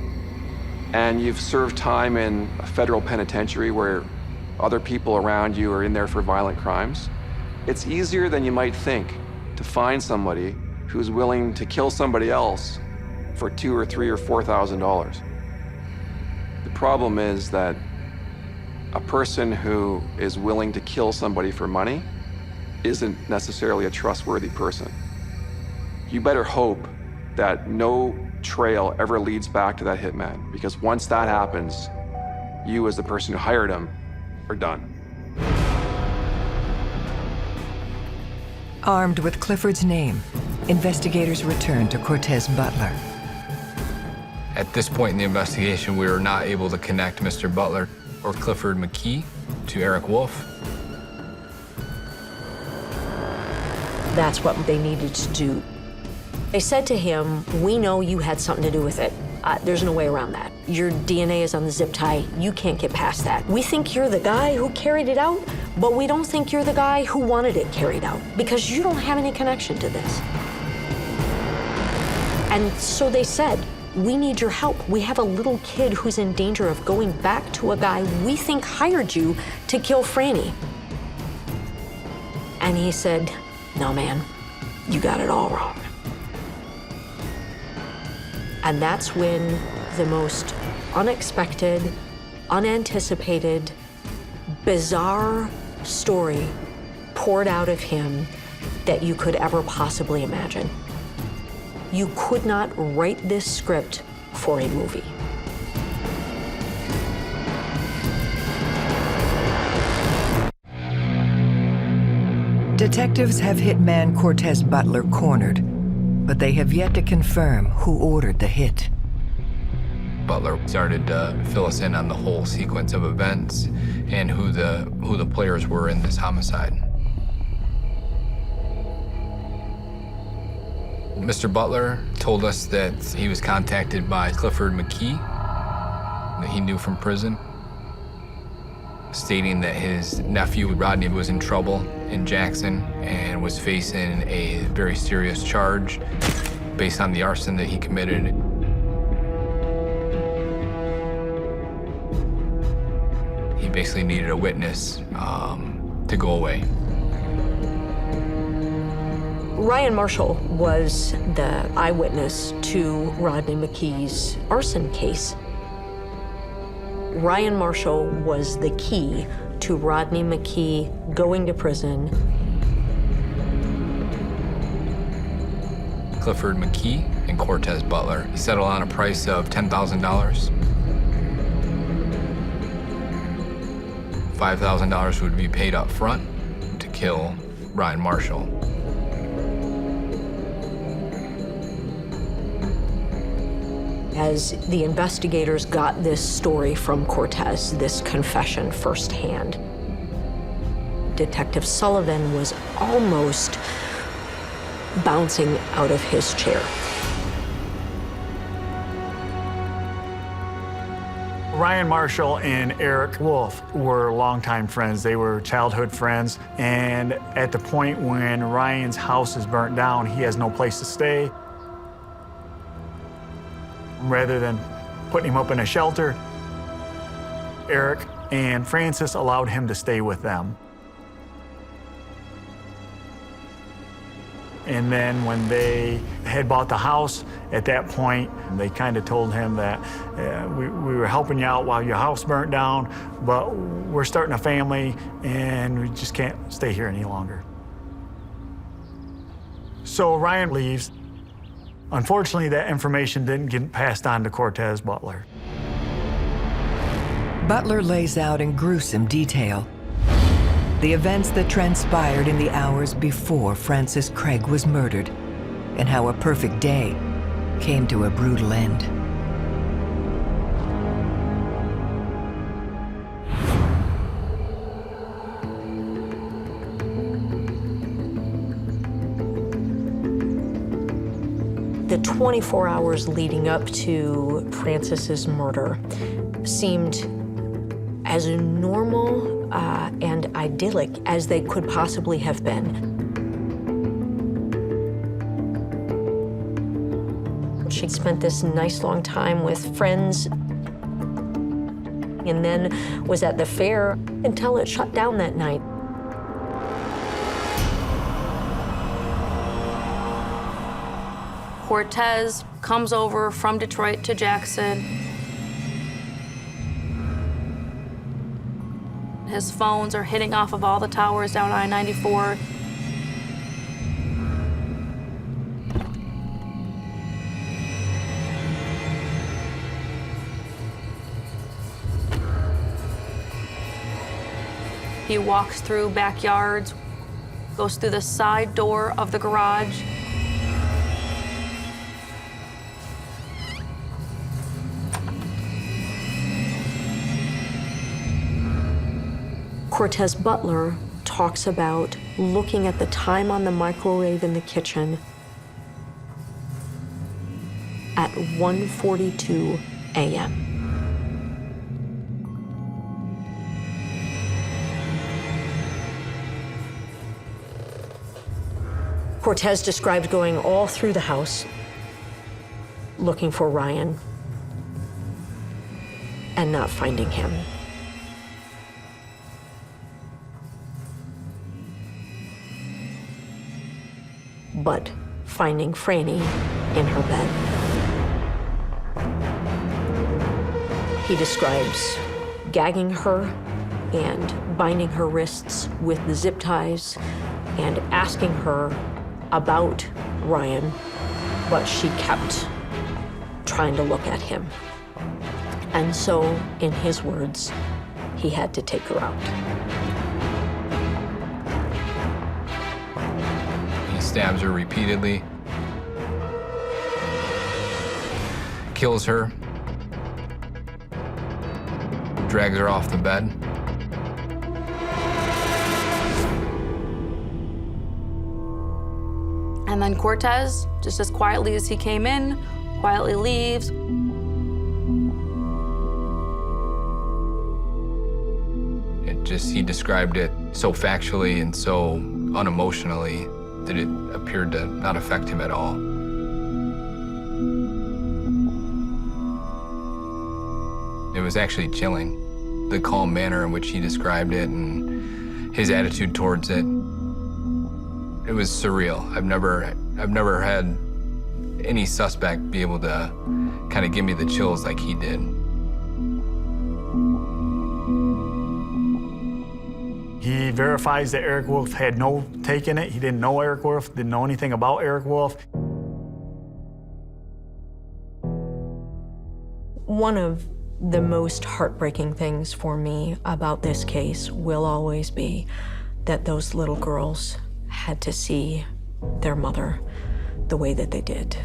and you've served time in a federal penitentiary where other people around you are in there for violent crimes, it's easier than you might think to find somebody who's willing to kill somebody else for $2,000 or $3,000 or $4,000. The problem is that a person who is willing to kill somebody for money isn't necessarily a trustworthy person. You better hope that no trail ever leads back to that hitman, because once that happens, you as the person who hired him are done. Armed with Clifford's name, investigators returned to Cortez Butler. At this point in the investigation, we were not able to connect Mr. Butler or Clifford McKee to Eric Wolf. That's what they needed to do. They said to him, we know you had something to do with it. There's no way around that. Your DNA is on the zip tie. You can't get past that. We think you're the guy who carried it out, but we don't think you're the guy who wanted it carried out because you don't have any connection to this. And so they said, we need your help. We have a little kid who's in danger of going back to a guy we think hired you to kill Franny. And he said, no, man, you got it all wrong. And that's when the most unexpected, unanticipated, bizarre story poured out of him that you could ever possibly imagine. You could not write this script for a movie. Detectives have hitman Cortez Butler cornered, but they have yet to confirm who ordered the hit. Butler started to fill us in on the whole sequence of events and who the players were in this homicide. Mr. Butler told us that he was contacted by Clifford McKee, that he knew from prison, stating that his nephew Rodney was in trouble in Jackson and was facing a very serious charge based on the arson that he committed. He basically needed a witness to go away. Ryan Marshall was the eyewitness to Rodney McKee's arson case. Ryan Marshall was the key to Rodney McKee going to prison. Clifford McKee and Cortez Butler settled on a price of $10,000. $5,000 would be paid up front to kill Ryan Marshall. As the investigators got this story from Cortez, this confession firsthand, Detective Sullivan was almost bouncing out of his chair. Ryan Marshall and Eric Wolf were longtime friends. They were childhood friends. And at the point when Ryan's house is burnt down, he has no place to stay. Rather than putting him up in a shelter, Eric and Francis allowed him to stay with them. And then when they had bought the house, at that point, they kind of told him that we were helping you out while your house burnt down, but we're starting a family and we just can't stay here any longer. So Ryan leaves. Unfortunately, that information didn't get passed on to Cortez Butler. Butler lays out in gruesome detail the events that transpired in the hours before Francis Craig was murdered, and how a perfect day came to a brutal end. The 24 hours leading up to Francis's murder seemed as normal and idyllic as they could possibly have been. She spent this nice long time with friends and then was at the fair until it shut down that night. Cortez comes over from Detroit to Jackson. His phones are hitting off of all the towers down I-94. He walks through backyards, goes through the side door of the garage. Cortez Butler talks about looking at the time on the microwave in the kitchen at 1:42 a.m. Cortez described going all through the house looking for Ryan and not finding him. But finding Franny in her bed. He describes gagging her and binding her wrists with the zip ties and asking her about Ryan, but she kept trying to look at him. And so, in his words, he had to take her out. Stabs her repeatedly, kills her, drags her off the bed. And then Cortez, just as quietly as he came in, quietly leaves. He described it so factually and so unemotionally that it appeared to not affect him at all. It was actually chilling, the calm manner in which he described it and his attitude towards it. It was surreal. I've never had any suspect be able to kind of give me the chills like he did. He verifies that Eric Wolf had no take in it. He didn't know Eric Wolf, didn't know anything about Eric Wolf. One of the most heartbreaking things for me about this case will always be that those little girls had to see their mother the way that they did.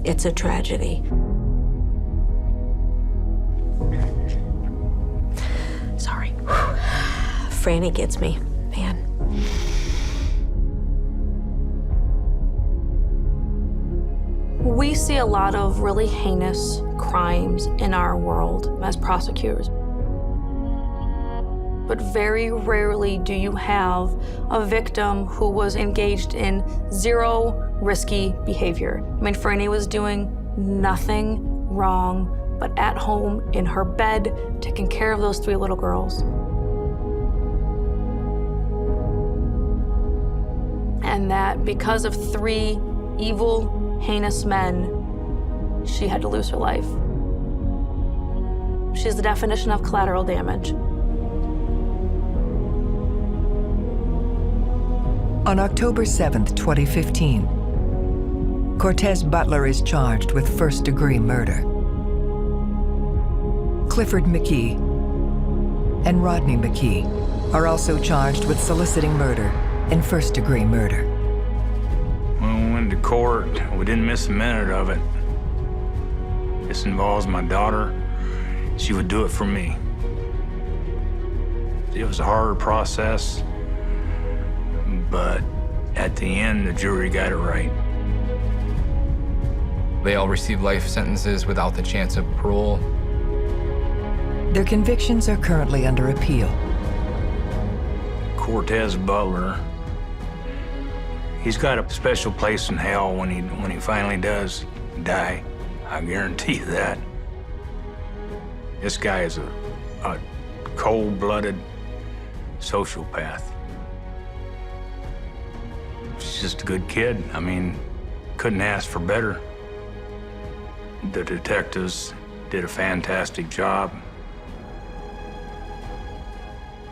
It's a tragedy. Sorry. Franny gets me, man. We see a lot of really heinous crimes in our world as prosecutors. But very rarely do you have a victim who was engaged in zero risky behavior. I mean, Franny was doing nothing wrong, but at home in her bed, taking care of those 3 little girls. And that because of 3 evil, heinous men, she had to lose her life. She's the definition of collateral damage. On October 7th, 2015, Cortez Butler is charged with first-degree murder. Clifford McKee and Rodney McKee are also charged with soliciting murder and first-degree murder. When we went to court, we didn't miss a minute of it. This involves my daughter. She would do it for me. It was a harder process, but at the end, the jury got it right. They all received life sentences without the chance of parole. Their convictions are currently under appeal. Cortez Butler, he's got a special place in hell when he finally does die. I guarantee you that. This guy is a cold-blooded sociopath. He's just a good kid. I mean, couldn't ask for better. The detectives did a fantastic job.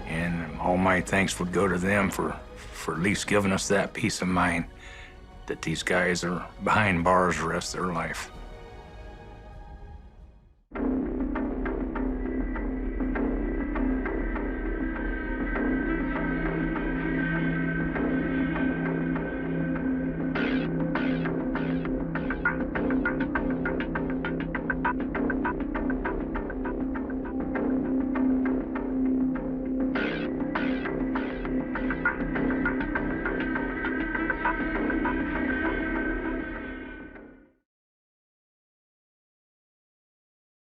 And all my thanks would go to them for at least giving us that peace of mind that these guys are behind bars the rest of their life.